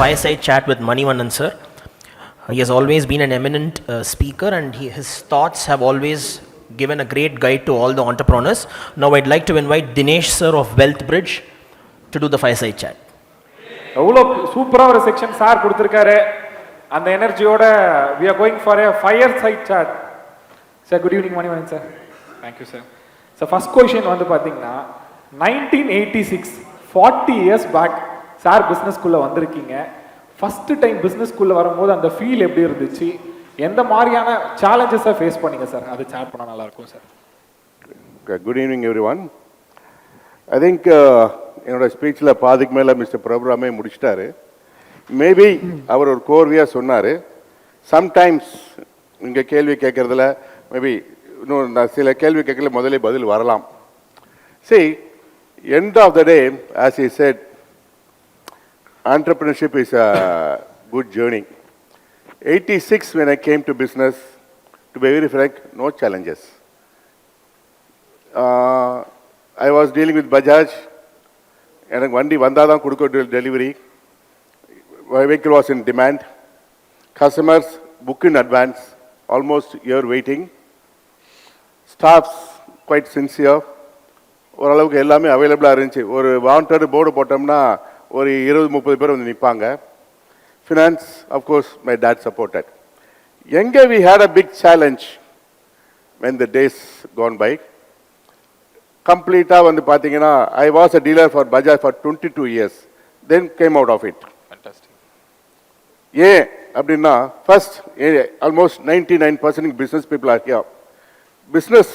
Fireside Chat with Manivannan sir. He has always been an eminent speaker, and his thoughts have always given a great guide to all the entrepreneurs. Now I'd like to invite Dinesh sir of Wealth Bridge to do the Fireside Chat. எவ்வளோ சூப்பராக ஒரு section sir கொடுத்துருக்காரு. அந்த எனர்ஜியோட we are going for a Fireside Chat. Sir good evening Manivannan sir. Thank you sir. Sir first question வந்து பார்த்தீங்கன்னா 1986 40 years back sir பிஸ்னஸ்குள்ளே வந்திருக்கீங்க. First time பிஸ்னஸ்குள்ளே வரும்போது அந்த ஃபீல் எப்படி இருந்துச்சு, எந்த மாதிரியான சேலஞ்சஸை ஃபேஸ் பண்ணீங்க சார், அது சேட் பண்ணால் நல்லாயிருக்கும் sir. Good evening every one. I think என்னோட ஸ்பீச்சில் பாதிக்கு மேலே மிஸ்டர் பிரபுராமே முடிச்சிட்டாரு. மேபி அவர் ஒரு கோர்வையாக சொன்னார். சம்டைம்ஸ் இங்கே கேள்வி கேட்குறதுல மேபி இன்னும் நான் சில கேள்வி கேட்கல முதலே பதில் வரலாம். See, end of the day, as he said, entrepreneurship is a good journey. 86 when I came to business, to be very frank, no challenges. I was dealing with Bajaj. எனக்கு வண்டி வந்தால் தான் கொடுக்க delivery. Vehicle was in demand. Customers book in advance, almost year waiting. Staffs quite sincere. ஓரளவுக்கு எல்லாமே அவைலபிளாக இருந்துச்சு. ஒரு வாண்டட் போர்டு போட்டோம்னா ஒரு 20-30 பேர் வந்து நிற்பாங்க. Finance of course my dad supported. எங்கே we had a big challenge when the days gone by. கம்ப்ளீட்டாக வந்து பார்த்தீங்கன்னா I was a dealer for Bajaj for 22 years, then came out of it. ஏன் அப்படின்னா first almost 99% business people are here. Business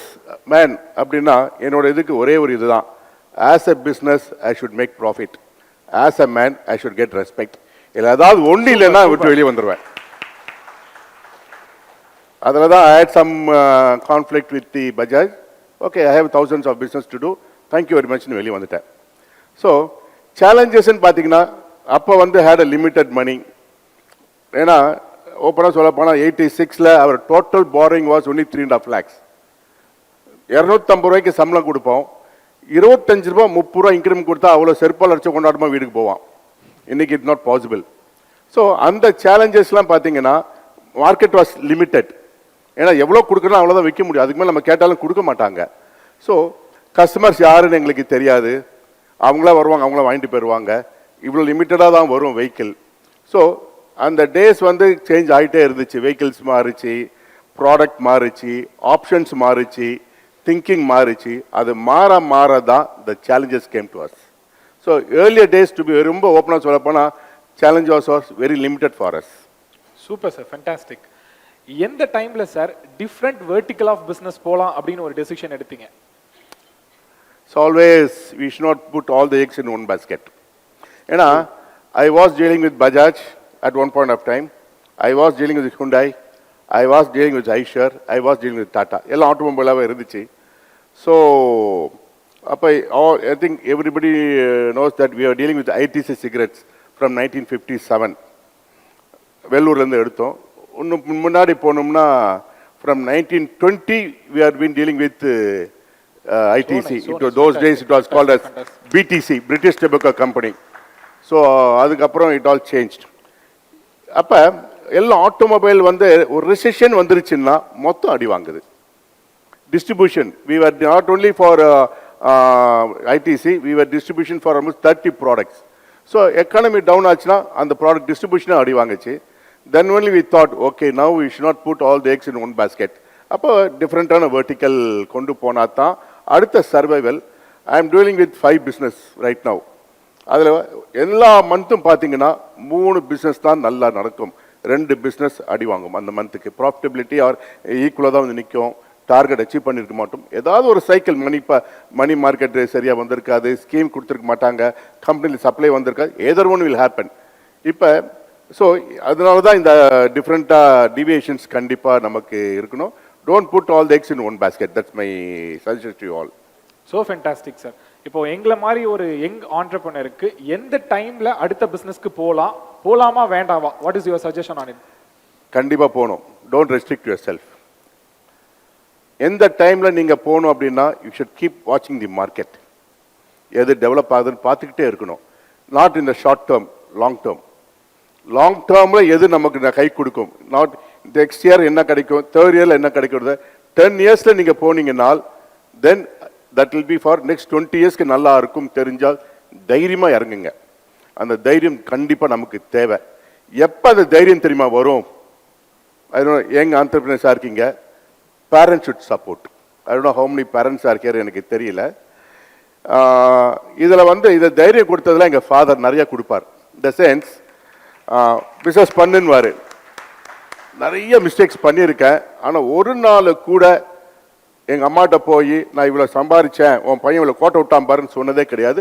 man அப்படின்னா என்னோட இதுக்கு ஒரே ஒரு இதுதான், as a business I should make profit, as a man I should get respect. இல்லை ஏதாவது ஒன்று இல்லைன்னா விட்டு வெளியே வந்துடுவேன். அதில் தான் I had some conflict with the Bajaj. Okay, I have thousands of business to do, thank you very மச்னு வெளியே வந்துட்டேன். ஸோ சேலஞ்சஸ்ன்னு பார்த்தீங்கன்னா அப்போ வந்து ஹேட் அ லிமிட்டட் மணி. ஏன்னா ஓப்பனாக சொல்ல போனால் 86 அவர் total borrowing was only 3.5 lakhs. 250 ரூபாய்க்கு சம்பளம் கொடுப்போம். 25 ரூபா 30 ரூபா இன்க்ரிமெண்ட் கொடுத்தா அவ்வளோ செருப்பால் அடிச்சு கொண்டாடுமா வீட்டுக்கு போவான். இன்னைக்கு இட்ஸ் நாட் பாசிபிள். ஸோ அந்த சேலஞ்சஸ்லாம் பார்த்தீங்கன்னா மார்க்கெட் வாஸ் லிமிட்டட். ஏன்னா எவ்வளோ கொடுக்கணும் அவ்வளோதான் விற்க முடியும், அதுக்கு மேலே நம்ம கேட்டாலும் கொடுக்க மாட்டாங்க. ஸோ கஸ்டமர்ஸ் யாருன்னு எங்களுக்கு தெரியாது, அவங்களா வருவாங்க, அவங்களா வாங்கிட்டு போயிடுவாங்க. இவ்வளோ லிமிட்டடாக தான் வரும் வெஹிக்கிள். ஸோ அந்த டேஸ் வந்து சேஞ்ச் ஆகிட்டே இருந்துச்சு. வெஹிக்கிள்ஸ் மாறிச்சு, ப்ராடக்ட் மாறிச்சு, ஆப்ஷன்ஸ் மாறிச்சு, திங்கிங் மாறிச்சு. அது மாற தான் the challenges came to us. So earlier days to be ரொம்ப ஓப்பனாக சொல்ல போனால் challenge was very limited for us. Super sir, fantastic. எந்த டைம்ல sir different vertical of business போகலாம் அப்படின்னு ஒரு டெசிஷன் எடுத்தீங்க? So always we should not put all the eggs in one basket. ஏன்னா I was dealing with Bajaj at one point of time. I was dealing with Hyundai, I was dealing with Eicher, I was dealing with Tata. எல்லாம் ஆட்டோமொபைலாகவே இருந்துச்சு. So அப்போ I think everybody knows that we are dealing with ITC cigarettes from 1957. வெள்ளூர்லேருந்து எடுத்தோம். இன்னும் முன்னாடி போனோம்னா from 1920 we have been dealing with ITC. Those days it was called as BTC, British Tobacco Company. So அதுக்கப்புறம் it all changed. அப்போ எல்லாம் automobile வந்து ஒரு recession வந்துருச்சுன்னா மொத்தம் அடி வாங்குது. Distribution we were not only for ITC, we were distribution for almost 30 products. So economy down ஆச்சுன்னா அந்த ப்ராடக்ட் டிஸ்ட்ரிபியூஷனும் அடி வாங்குச்சு. Then only we thought, okay, now we should not put all the eggs in one basket. அப்போ டிஃப்ரெண்ட்டான vertical கொண்டு போனால் தான் அடுத்த survival. I am dealing with 5 business right now. அதில் எல்லா மந்த்தும் பார்த்தீங்கன்னா 3 பிஸ்னஸ் தான் நல்லா நடக்கும், 2 பிஸ்னஸ் அடி வாங்கும். அந்த மந்த்துக்கு ப்ராஃபிட்டபிலிட்டி ஆர் ஈக்குவலாக தான் வந்து நிற்கும், டார்கெட் அச்சீவ் பண்ணியிருக்க மாட்டோம். ஏதாவது ஒரு சைக்கிள் மணி மார்க்கெட் சரியாக வந்திருக்காது, ஸ்கீம் கொடுத்துருக்க மாட்டாங்க, கம்பெனியில் சப்ளை வந்திருக்காது, ஏதர் ஒன் வில் ஹேப்பன். இப்போ ஸோ அதனால தான் இந்த டிஃப்ரெண்ட்டாக டிவியேஷன்ஸ் கண்டிப்பாக நமக்கு இருக்கணும். Don't put all the eggs in one basket. That's my suggestion to you all. So fantastic sir. இப்போ எங்களை மாதிரி ஒரு யங் ஆண்டர்பிரனருக்கு எந்த டைம்ல அடுத்த பிசினஸ்க்கு போலாமா வேண்டாமா, what is your suggestion on it? கண்டிப்பாக போகணும். Don't restrict your self. எந்த டைமில் நீங்கள் போகணும் அப்படின்னா யூ ஷுட் கீப் வாட்சிங் தி மார்க்கெட். எது டெவலப் ஆகுதுன்னு பார்த்துக்கிட்டே இருக்கணும். Not in the short term, long term. Long டேர்மில் எது நமக்கு கை கொடுக்கும், நாட் நெக்ஸ்ட் இயர் என்ன கிடைக்கும், தேர்ட் இயரில் என்ன கிடைக்கிறது, 10 இயர்ஸில் நீங்கள் போனீங்கன்னால் then that will be for next 20 இயர்ஸ்க்கு நல்லா இருக்கும் தெரிஞ்சால் தைரியமாக இறங்குங்க. அந்த தைரியம் கண்டிப்பாக நமக்கு தேவை. எப்போ அந்த தைரியம் தெரியுமா வரும்? எங்கள் ஆண்டர்பிரினர்ஸாக இருக்கீங்க, parents should support. I don't know how many பேரண்ட்ஸாக இருக்காரு எனக்கு தெரியல. இதில் இதை தைரியம் கொடுத்ததில் எங்கள் ஃபாதர் நிறைய கொடுப்பார். இந்த சென்ஸ் பிஸ்னஸ் பண்ணுன்னுவார். நிறைய மிஸ்டேக்ஸ் பண்ணியிருக்கேன். ஆனால் ஒரு நாள் கூட எங்கள் அம்மாட்ட போய் நான் இவ்வளோ சம்பாதிச்சேன், உன் பையன் இவ்வளோ கோட்டை விட்டான் பாருன்னு சொன்னதே கிடையாது.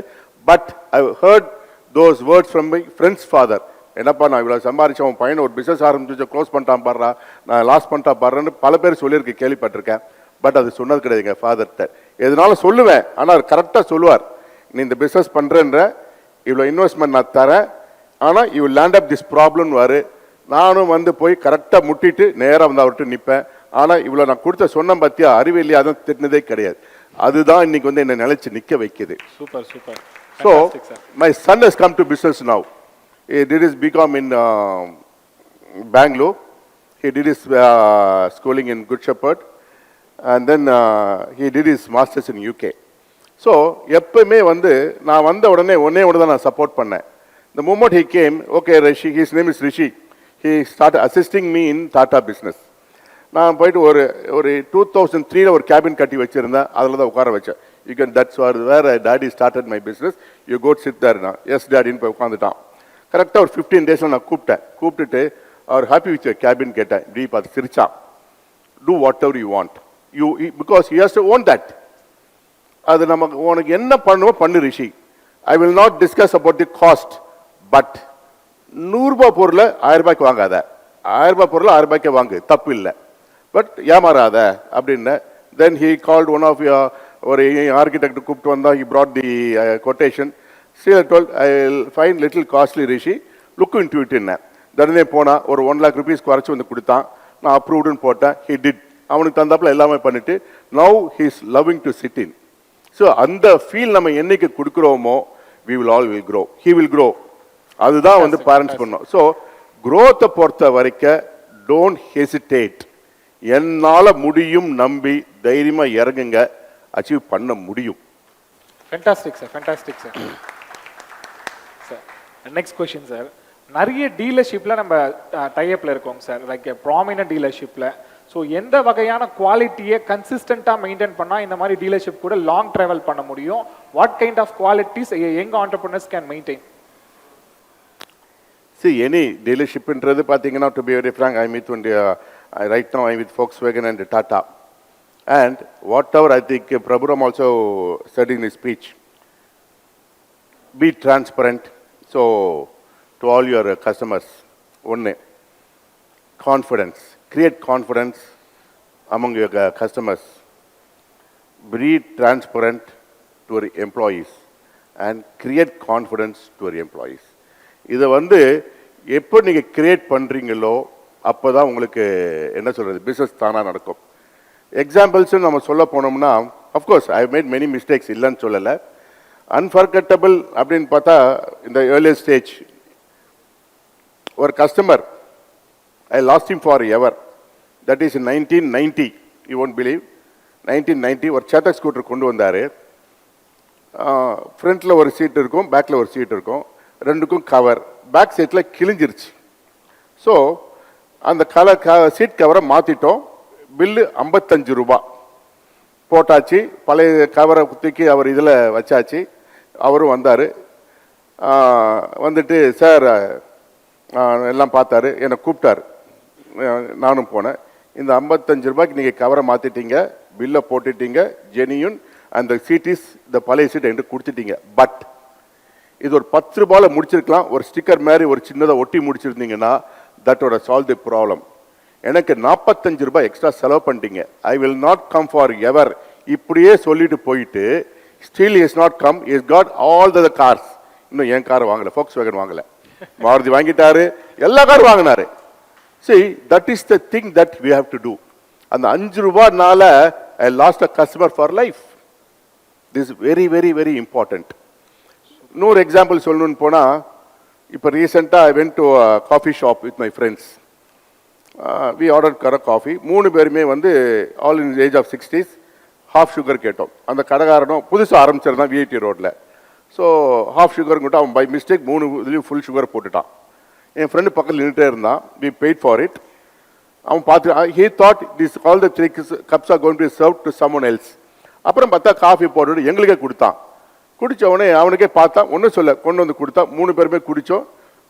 But I heard those words from my friends father. என்னப்பா நான் இவ்வளோ சம்பாதிச்சேன், உன் பையனை ஒரு பிஸ்னஸ் ஆரம்பிச்சு க்ளோஸ் பண்ணிட்டான் பாடுறா, நான் லாஸ் பண்ணிட்டா பாடுறேன்னு பல பேர் சொல்லியிருக்கு, கேள்விப்பட்டிருக்கேன். பட் அது சொன்னது கிடையாது எங்கள் ஃபாதர்கிட்ட. எதனால சொல்லுவேன், ஆனால் கரெக்டாக சொல்லுவார். நீ இந்த பிஸ்னஸ் பண்ணுறேன்ற, இவ்வளோ இன்வெஸ்ட்மெண்ட் நான் தரேன், ஆனால் you land up this problem வாரு. நானும் போய் கரெக்டாக முட்டிட்டு நேராக அவர்கிட்ட நிற்பேன். ஆனால் இவ்வளோ நான் கொடுத்த சொன்ன பற்றியா அறிவியலையே அதான் திட்டினதே கிடையாது. அதுதான் இன்னைக்கு என்னை நிலைச்சு நிற்க வைக்குது. Super super. So my son has come to business now. He did his BCom in Bangalore. He did his schooling in Good Shepherd, and then he did his masters in UK. So எப்பவுமே நான் வந்த உடனே தான் நான் support பண்ணேன். The moment he came, okay Rishi, his name is Rishi, he started assisting me in Tata business. நான் போயிட்டு ஒரு 2003 ஒரு கேபின் கட்டி வச்சிருந்தேன், அதில் தான் உட்கார வச்சேன். You can, that's where daddy started my business. You go sit there now. Yes daddy போய் உட்காந்துட்டான். கரெக்டாக ஒரு 15 டேஸில் நான் கூப்பிட்டுட்டு அவர் ஹாப்பி வித் யுவர் கேபின் கேட்டேன். இப்படி பார்த்து சிரிச்சான். Do whatever you want, you because you has to own that. அது நமக்கு உனக்கு என்ன பண்ணுவோ பண்ணு Rishi. I will not discuss about the cost. But 100 ரூபாய் பொருளை 1000 ரூபாய்க்கு வாங்காத, 1000 ரூபாய் பொருளை 1000 ரூபாய்க்கு வாங்கு, தப்பு இல்லை, பட் ஏமாறாத அப்படின்னு. Then he called one of your ஒரு ஆர்கிடெக்ட் கூப்பிட்டு வந்தா. he brought the quotation. She told I will find little costly Rishi, look into it. உடனே போனா ஒரு 1 lakh rupees குறைச்சு கொடுத்தான். நான் அப்ரூவ்டுன்னு போட்டேன். he did. அவனுக்கு தந்தாப்புல எல்லாமே பண்ணிட்டு now he is loving to sit in. So அந்த ஃபீல் நம்ம என்னைக்கு கொடுக்குறோமோ we will all will grow, he will grow. அதுதான் பேரண்ட்ஸ் பண்ணணும். ஸோ growth பொறுத்த வரைக்கும் don't hesitate. என்னால முடியும் நம்பி தைரியமா இறங்குங்க, அச்சீவ் பண்ண முடியும். Fantastic sir, fantastic sir. Sir next question sir. நிறைய டீலர்ஷிப்பில் நம்ம டைஅப்பில் இருக்கோங்க சார், லைக் ப்ராமினன்ட் டீலர்ஷிப்பில். ஸோ எந்த வகையான குவாலிட்டியை கன்சிஸ்டண்ட்டாக மெயின்டைன் பண்ணால் இந்த மாதிரி டீலர்ஷிப் கூட லாங் ட்ராவல் பண்ண முடியும்? What kind of qualities young entrepreneurs can maintain? See, any dealershipன்றது பார்த்தீங்கன்னா, to be very frank, right now I'm with Volkswagen and Tata. And whatever I think Prabhuram also said in his speech, be transparent. So to all your customers, one confidence, create confidence among your customers. Be transparent to your employees and create confidence to your employees. இதை எப்போ நீங்கள் create பண்ணுறீங்களோ அப்போ தான் உங்களுக்கு என்ன சொல்கிறது, business தானாக நடக்கும். எக்ஸாம்பிள்ஸ் நம்ம சொல்ல போனோம்னா, of course I made many mistakes, இல்லைன்னு சொல்லலை. அன்ஃபர்கட்டபிள் அப்படின்னு பார்த்தா, இந்த ஏர்லியர் ஸ்டேஜ் ஒரு customer, I last him for ever. That is in 1990. You won't believe, 1990 ஒரு சேட்டக் ஸ்கூட்டர் கொண்டு வந்தார். ஃப்ரண்ட்டில் ஒரு சீட் இருக்கும், பேக்கில் ஒரு சீட் இருக்கும், ரெண்டுக்கும் கவர். பேக் சீட்டில் கிழிஞ்சிருச்சு. ஸோ அந்த சீட் கவரை மாற்றிட்டோம். பில்லு 55 ரூபா போட்டாச்சு. பழைய கவரை தூக்கி அவர் இதில் வச்சாச்சு. அவரும் வந்தார். வந்துட்டு சார் எல்லாம் பார்த்தாரு, என்னை கூப்பிட்டார். நானும் போனேன். இந்த 55 ரூபாய்க்கு நீங்கள் கவரை மாற்றிட்டீங்க, பில்லை போட்டுட்டீங்க, ஜெனியூன், அந்த சீட் இஸ் இந்த பழைய சீட் என்கிட்ட கொடுத்துட்டீங்க. பட் இது ஒரு 10 ரூபாயில் முடிச்சிருக்கலாம். ஒரு ஸ்டிக்கர் மாதிரி ஒரு சின்னதாக ஒட்டி முடிச்சிருந்தீங்கன்னா that would have solved the problem. எனக்கு 45 ரூபாய் எக்ஸ்ட்ரா செலவு பண்ணிட்டீங்க. I will not come forever எவர். இப்படியே சொல்லிட்டு போயிட்டு still is not come, is got all the cars. இன்னும் என் கார் வாங்கலை, Volkswagen வாங்கலை, மாருதி வாங்கிட்டாரு, எல்லா காரும் வாங்கினாரு. See, that is the thing that we have to do. அந்த 5 ரூபாய்னால I lost a customer for life. This is very, very, very important. இன்னொரு எக்ஸாம்பிள் சொல்லணும்னு போனால், இப்போ ரீசெண்டாக I went to coffee shop with my friends. We order coffee. 3 பேருமே வந்து all in age of 60s, half sugar கேட்டோம். அந்த கடைக்காரனும் புதுசாக ஆரம்பிச்சிருந்தான் விஐடி ரோட்டில். ஸோ ஹாஃப் சுகர் கிட்ட அவன் பை மிஸ்டேக் 3 இதுலேயும் ஃபுல் சுகர் போட்டுட்டான். என் ஃப்ரெண்டு பக்கத்தில் நின்றுட்டே இருந்தான். We paid for it. அவன் பார்த்து he thought this all the 3 cups are going to be served to someone else. அப்புறம் பார்த்தா காஃபி போட்டுட்டு எங்களுக்கே கொடுத்தான். குடித்த உடனே அவனுக்கே பார்த்தா ஒன்றும் சொல்ல கொண்டு வந்து கொடுத்தா. 3 பேருமே குடித்தோம்.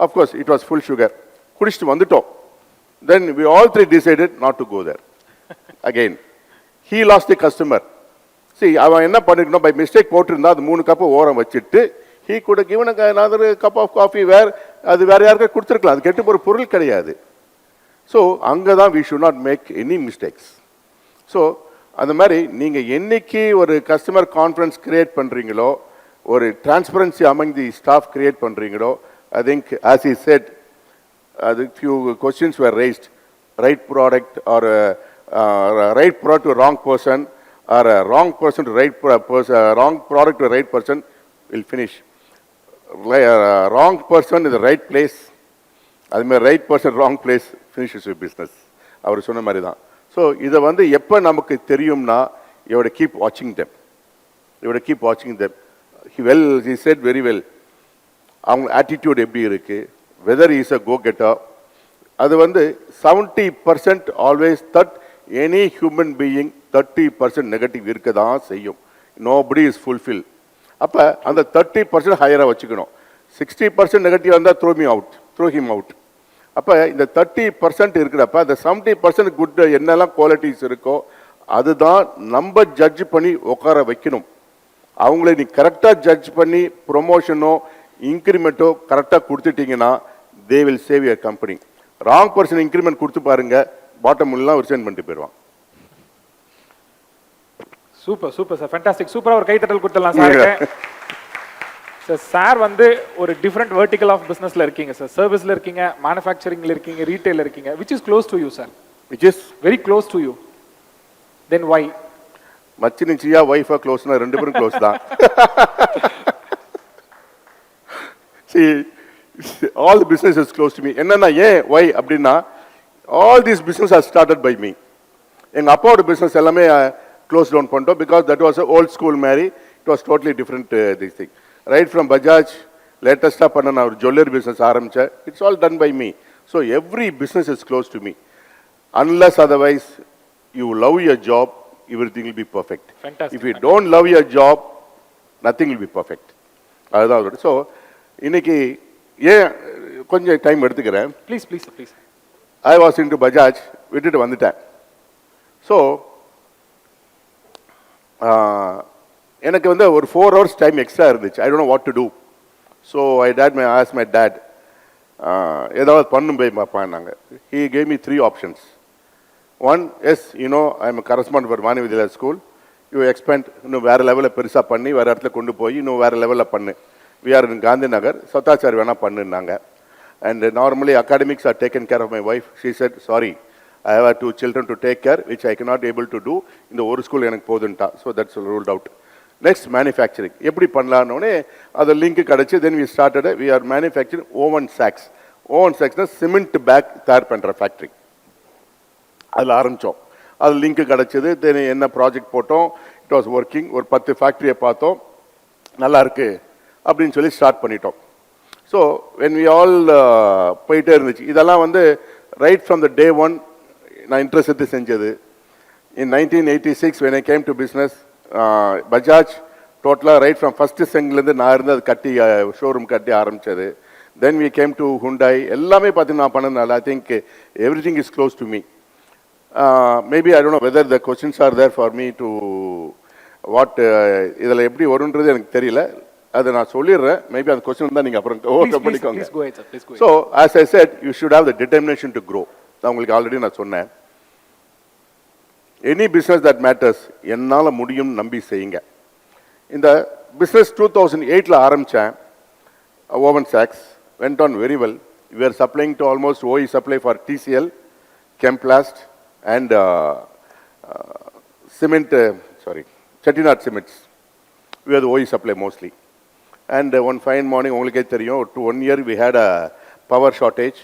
Of course it was full sugar. குடிச்சிட்டு வந்துட்டோம். Then we all 3 decided not to go there again. He lost the customer. அவன் என்ன பண்ணிருக்கணும், பை மிஸ்டேக் போட்டிருந்தா அது 3 கப்பை ஓரம் வச்சுட்டு ஹீ கூட given another cup of coffee வேர் அது வேற யாருக்கா கொடுத்துருக்கலாம். அது கெட்டு போகிற பொருள் கிடையாது. ஸோ அங்கே தான் we should not make any mistakes. So அந்த மாதிரி நீங்கள் என்னைக்கு ஒரு கஸ்டமர் கான்ஃபிடன்ஸ் கிரியேட் பண்ணுறீங்களோ, ஒரு transparency among the staff create பண்ணுறீங்களோ, I think as I said அது few questions were raised. Right product or right product to wrong person or wrong person to right wrong product to right person will finish. Wrong person is right place. அதுமாதிரி right person wrong place finishes your business. அவர் சொன்ன மாதிரி தான். So இதை வந்து எப்போ நமக்கு தெரியும்னா, யோட கீப் வாட்சிங் தெம். யோட கீப் வாட்சிங் them. He said very well. அவங்க ஆட்டிடியூட் எப்படி இருக்குது, whether is a go getter. அது வந்து 70% always that any human being 30% negative இருக்க தான் செய்யும். Nobody is fulfil. அப்போ அந்த 30% ஹையராக வச்சுக்கணும். 60% நெகட்டிவ் வந்தால் த்ரோ ஹிம் அவுட். அப்போ இந்த 30% இருக்கிறப்ப அந்த 70% குட் என்னெல்லாம் குவாலிட்டிஸ் இருக்கோ அதுதான் நம்ம ஜட்ஜ் பண்ணி உட்கார வைக்கணும். அவங்கள நீ கரெக்டாக ஜட்ஜ் பண்ணி ப்ரொமோஷனோ இன்க்ரிமெண்ட்டோ கரெக்டாக கொடுத்துட்டீங்கன்னா they will save your company. Wrong person increment கொடுத்து பாருங்க, பாட்டம் எல்லாம் ரிசைன் பண்ணிட்டு போயிடுவான். Super super sir, fantastic. சூப்பராக ஒரு கைத்தட்டல் கொடுத்துடலாம் சார். சார் சார் வந்து ஒரு டிஃப்ரெண்ட் வெர்டிகல் ஆஃப் பிஸ்னஸில் இருக்கீங்க சார். சர்வீஸில் இருக்கீங்க, மேனுஃபேக்சரிங்கில் இருக்கீங்க, ரீட்டைலில் இருக்கீங்க. Which is close to you sir? Which is very close to you. Then why? மச்சினிச்சியா ஒய்ஃபா க்ளோஸ்னா 2 பேரும் க்ளோஸ் தான். See, all the business is close to me. என்னன்னா ஏன் why அப்படின்னா all these business are started by me. எங்க அப்பாவோட பிசினஸ் எல்லாமே க்ளோஸ் டவுன் பண்ணிட்டோம். Because that was old school மாதிரி. It was totally different this thing. Right from Bajaj லேட்டஸ்டாக பண்ண நான் ஒரு ஜுவல்லரி பிஸ்னஸ் ஆரம்பித்தேன். It's all done by me. So every business is close to me. Unless otherwise you love your job, everything will be perfect. Fantastic. If you don't love your job, nothing will be perfect. அதுதான். So இன்னைக்கு ஏன் கொஞ்சம் time எடுத்துக்கிறேன். Please please please. I was in to Bajaj, விட்டுட்டு வந்துட்டேன். So எனக்கு வந்து ஒரு 4 hours டைம் எக்ஸ்ட்ரா இருந்துச்சு. I don't know what to do. So ask my dad ஏதாவது பண்ணும் போய் பார்ப்பாங்க. He gave me 3 options. One, yes, you know, I am a correspondent for Manivannan school. You expand, இன்னும் வேறு லெவலில் பெருசாக பண்ணி வேறு இடத்துல கொண்டு போய் இன்னும் வேறு லெவலில் பண்ணு. We are in Gandhi Nagar, சத்தாச்சாரி வேணால் பண்ணுன்னாங்க. And normally academics are taken care of my wife. She said, sorry, I have 2 children to take care, which I cannot able to do. இந்த ஒரு ஸ்கூல் எனக்கு போதுன்ட்டா. So that's ruled out. Next, manufacturing. எப்படி பண்ணலான்னே அது link கிடச்சி. Then we started, we are manufacturing oven sacks. Oven sacksனா cement bag தயார் பண்ணுற factory. அதில் ஆரம்பித்தோம். அது லிங்க்கு கிடச்சிது. தென் என்ன ப்ராஜெக்ட் போட்டோம். It was working. ஒரு 10 ஃபேக்ட்ரியை பார்த்தோம். நல்லா இருக்கு அப்படின்னு சொல்லி ஸ்டார்ட் பண்ணிட்டோம். ஸோ வென் வி ஆல் போயிட்டே இருந்துச்சு. இதெல்லாம் வந்து ரைட் ஃப்ரம் த டே 1 நான் இன்ட்ரெஸ்ட் எடுத்து செஞ்சது. இன் 1986 when I came to business, Bajaj டோட்டலாக ரைட் ஃப்ரம் ஃபஸ்ட்டு செங்கிலேருந்து நான் இருந்து அது கட்டி ஷோரூம் கட்டி ஆரம்பித்தது. Then we came to Hyundai. எல்லாமே பார்த்தீங்கன்னா நான் பண்ணதுனால I think everything is close to me. Maybe I don't know whether the questions are there for me to what இதில் எப்படி வரும்ன்றது எனக்கு தெரியல. அதை நான் சொல்லிடுறேன். மேபி அந்த கொஸ்டின் தான் நீங்கள் அப்புறம் ஓவர் பண்ணிக்கோங்க. So as I set you should have the determination to grow. நான் உங்களுக்கு ஆல்ரெடி நான் சொன்னேன். எனி பிஸ்னஸ் தட் மேட்டர்ஸ், என்னால் முடியும் நம்பி செய்யுங்க. இந்த பிஸ்னஸ் 2008 ஆரம்பித்தேன். Woven sacks went on very well. We are supplying to almost OE supply for TCL, Chemplast and cement, Chettinad Cements. We are the OE supply mostly. And one fine morning, உங்களுக்கே தெரியும், to 1 year we had a power shortage.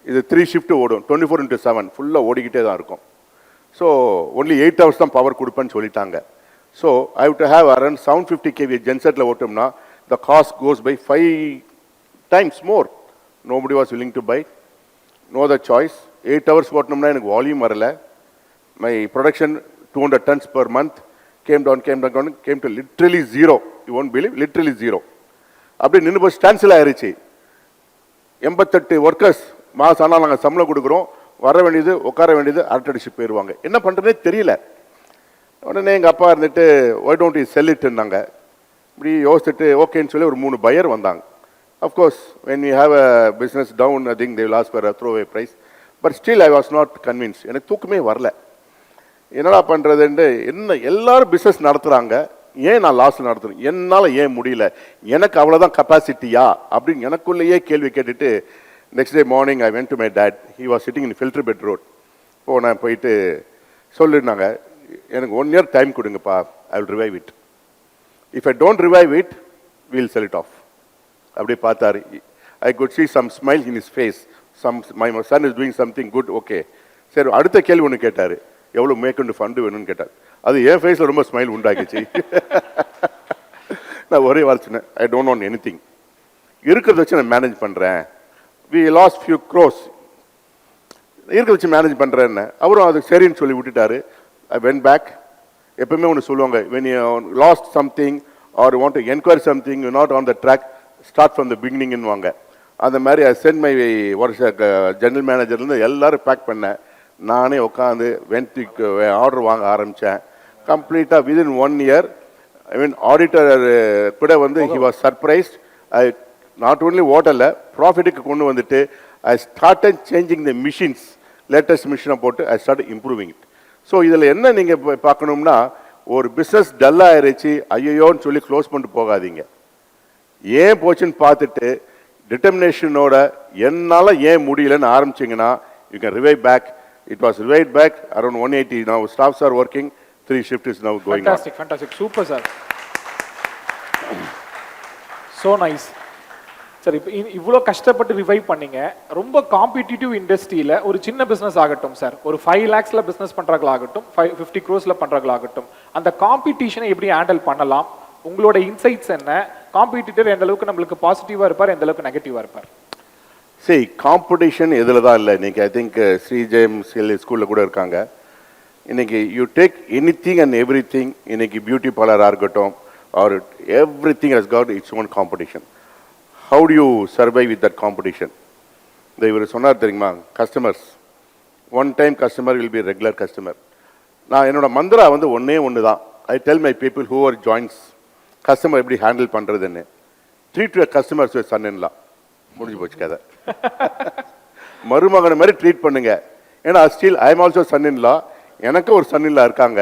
இது 3 shift ஓடும், 24/7 ஃபுல்லாக ஓடிக்கிட்டே தான் இருக்கும். So only 8 hours தான் power கொடுப்பேன்னு சொல்லிட்டாங்க. So I have to have around 750 kV gensetல ஓட்டோம்னா the cost goes by 5 times more. Nobody was willing to buy. No other choice. 8 hours ஓட்டணும்னா எனக்கு வால்யூம் வரல. My production 200 tons per month came down, came to literally zero. You won't believe, literally zero. அப்படி நின்று போய் ஸ்டான்சில் ஆயிடுச்சு. 88 workers மாதம் ஆனால் நாங்கள் சம்பளம் கொடுக்குறோம், வர வேண்டியது உட்கார வேண்டியது அரட்டடிச்சு போயிடுவாங்க. என்ன பண்ணுறதுனே தெரியல. உடனே எங்கள் அப்பா இருந்துட்டு ஒய் டோன்ட் யூ செல் இட்டுன்னாங்க. இப்படி யோசிச்சுட்டு ஓகேன்னு சொல்லி ஒரு 3 பையர் வந்தாங்க. Of course when you have a business down, I think they will ask for a throw away price. But still I was not convince. எனக்கு தூக்கமே வரல. என்னடா பண்ணுறதுன்ட்டு, என்ன எல்லாரும் பிஸ்னஸ் நடத்துகிறாங்க, ஏன் நான் லாஸ் நடத்துறேன், என்னால் ஏன் முடியல, எனக்கு அவ்வளோதான் கெப்பாசிட்டியா அப்படின்னு எனக்குள்ளேயே கேள்வி கேட்டுட்டு next day morning I went to my dad. He was sitting in Filter Bed Road. இப்போது நான் போயிட்டு சொல்லிருந்தாங்க, எனக்கு 1 year டைம் கொடுங்கப்பா, I will revive it. If I don't revive it, we'll sell it off. அப்படி பார்த்தாரு. I could see some smile in his face. My son is doing something good, okay. சரி, அடுத்த கேள்வி ஒன்று கேட்டார், எவ்வளோ மேற்கொண்டு ஃபண்டு வேணும்னு கேட்டார். அது என் ஃபேஸில் ரொம்ப ஸ்மைல் உண்டாக்கிச்சு. நான் ஒரே வார்த்தை, ஐ டோன்ட் வாண்ட் எனிதிங், இருக்கிறத வச்சு நான் மேனேஜ் பண்ணுறேன். வி லாஸ்ட் ஃபியூ க்ரோஸ், இருக்கிறத வச்சு மேனேஜ் பண்ணுறேன்னு. அவரும் அது சரின்னு சொல்லி விட்டுட்டாரு. I went back. எப்பவுமே ஒன்று சொல்லுவாங்க, when you lost something or you want to enquire something, you're not on the track, start from the beginning வாங்க. அந்த மாதிரி ஐ சென்ட் மை ஜெனரல் மேனேஜர்லேருந்து எல்லாரும் பேக் பண்ணேன். நானே உட்காந்து வென்ட்ரிக்கு ஆர்டர் வாங்க ஆரம்பித்தேன். கம்ப்ளீட்டாக within 1 year, I mean auditor கூட வந்து he was surprised. I not only ஓட்டலை, ப்ராஃபிட்டுக்கு கொண்டு வந்துட்டு I started changing the machines, latest மிஷினை போட்டு I start improving it. So இதில் என்ன நீங்கள் பார்க்கணும்னா, ஒரு பிஸ்னஸ் டல்லாக ஆயிடுச்சு ஐயோன்னு சொல்லி க்ளோஸ் பண்ணிட்டு போகாதீங்க. ஏன் போச்சுன்னு பார்த்துட்டு டிட்டர்மினேஷனோட என்னால் ஏன் முடியலன்னு ஆரம்பிச்சிங்கன்னா you can revive back. It was revived back around 180. Now staffs are working. 3 shift is now going fantastic, on. Fantastic. Super, sir. So nice. Sir, இப்போ இவ்வளோ கஷ்டப்பட்டு ரிவைவ் பண்ணீங்க. ரொம்ப காம்படிட்டிவ் இண்டஸ்ட்ரியில் ஒரு சின்ன பிஸ்னஸ் ஆகட்டும் சார், ஒரு 5 lakhsல பிஸ்னஸ் பண்ணுறாங்களாகட்டும், 50 crores பண்ணுறாங்களாகட்டும், அந்த காம்படிஷனை எப்படி ஹேண்டில் பண்ணலாம், உங்களோட இன்சைட்ஸ் என்ன, காம்படிட்டர் எந்த அளவுக்கு நம்மளுக்கு பாசிட்டிவாக இருப்பார், எந்த அளவுக்கு நெகட்டிவாக இருப்பார்? சரி, காம்படிஷன் எதில் தான் இல்லை. இன்றைக்கி ஐ திங்க் ஸ்ரீ ஜேம்ஸ் ஸ்கூலில் கூட இருக்காங்க. இன்றைக்கி you take any thing and every thing. இன்றைக்கி பியூட்டி பார்லராக இருக்கட்டும், or every thing has got its own competition. How do you survive with that competition? இந்த இவர் சொன்னார் தெரியுமா, customers, 1 time customer will be regular customer. நான் என்னோட மந்திரா வந்து ஒன்று தான். I tell my people who are joins customer எப்படி ஹேண்டில் பண்ணுறதுன்னு. Treat your customers with son in law. முடிஞ்சு போச்சு கதை. மருமகனை மாதிரி ட்ரீட் பண்ணுங்க. ஏன்னா still I am also son in law. எனக்கு ஒரு சன் இன் லா இருக்காங்க.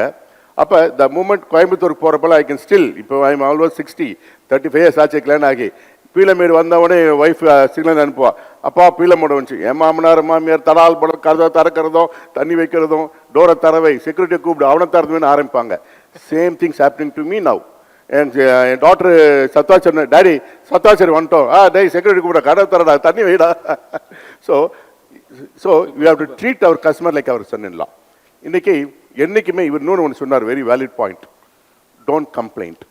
அப்போ த மூமெண்ட் கோயம்புத்தூருக்கு போகிறப்பெல்லாம் ஐ கேன் ஸ்டில், இப்போ ஐ எம் ஆல்மோஸ்ட் 60, 35 years ஆச்சு கல்யாணம் ஆகி. பீலமேடு வந்தவொடனே என் ஒய்ஃப் சிக்னல் அனுப்புவா, அப்பா பீலமேடு வந்துச்சு. என் மாமனார் மாமியார் தடால் படம் கதவை திறக்கிறதும் தண்ணி வைக்கிறதும் டோரை தரவை செக்யூரிட்டியை கூப்பிடு அவனை தரதுன்னு ஆரம்பிப்பாங்க. Same things happening to me now. என் டாக்டர் சத்வாச்சர், டேடி சத்வாச்சர் வந்துட்டோம், டே செக்யூரிட்டி கூப்பிட கடை தரடா தண்ணி வைடா. So we have to treat our customer like our son in law. இன்றைக்கி என்றைக்குமே இவர் இன்னொன்று ஒன்று சொன்னார், very valid point, don't complaint.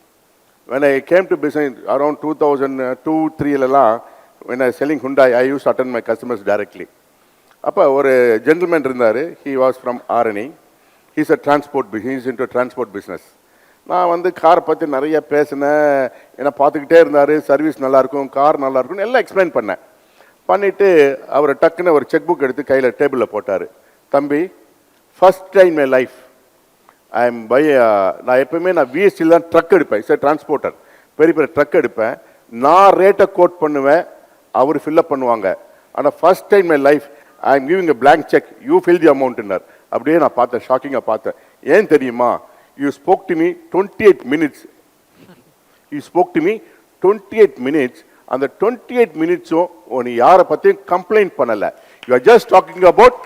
When I came to business around 2002-03, when I was selling Hyundai, I used to attend my customers directly. அப்போ ஒரு gentleman இருந்தார், he was from RNA. He's a transport, he's into transport business. நான் வந்து காரை பற்றி நிறைய பேசினேன், என்னை பார்த்துக்கிட்டே இருந்தார். சர்வீஸ் நல்லாயிருக்கும், கார் நல்லாயிருக்கும்னு எல்லாம் எக்ஸ்பிளைன் பண்ணேன். பண்ணிவிட்டு அவர் டக்குன்னு ஒரு செக் புக் எடுத்து கையில் டேபிளில் போட்டார். தம்பி, first time my life I am by, நான் எப்பவுமே நான் விஎஸ்டியில் தான் ட்ரக் எடுப்பேன். சார் டிரான்ஸ்போர்ட்டர், பெரிய பெரிய ட்ரக் எடுப்பேன். நான் ரேட்டை கோட் பண்ணுவேன், அவர் ஃபில்லப் பண்ணுவாங்க. ஆனால் first time my life I am giving a blank cheque, you fill the அமௌண்ட்னார். அப்படியே நான் பார்த்தேன், ஷாக்கிங்காக பார்த்தேன். ஏன் தெரியுமா? You spoke to me 28 minutes. You spoke to me 28 minutes. அந்த 28 minutes-உம் நீ யாரை பற்றியும் கம்ப்ளைண்ட் பண்ணலை. You are just talking about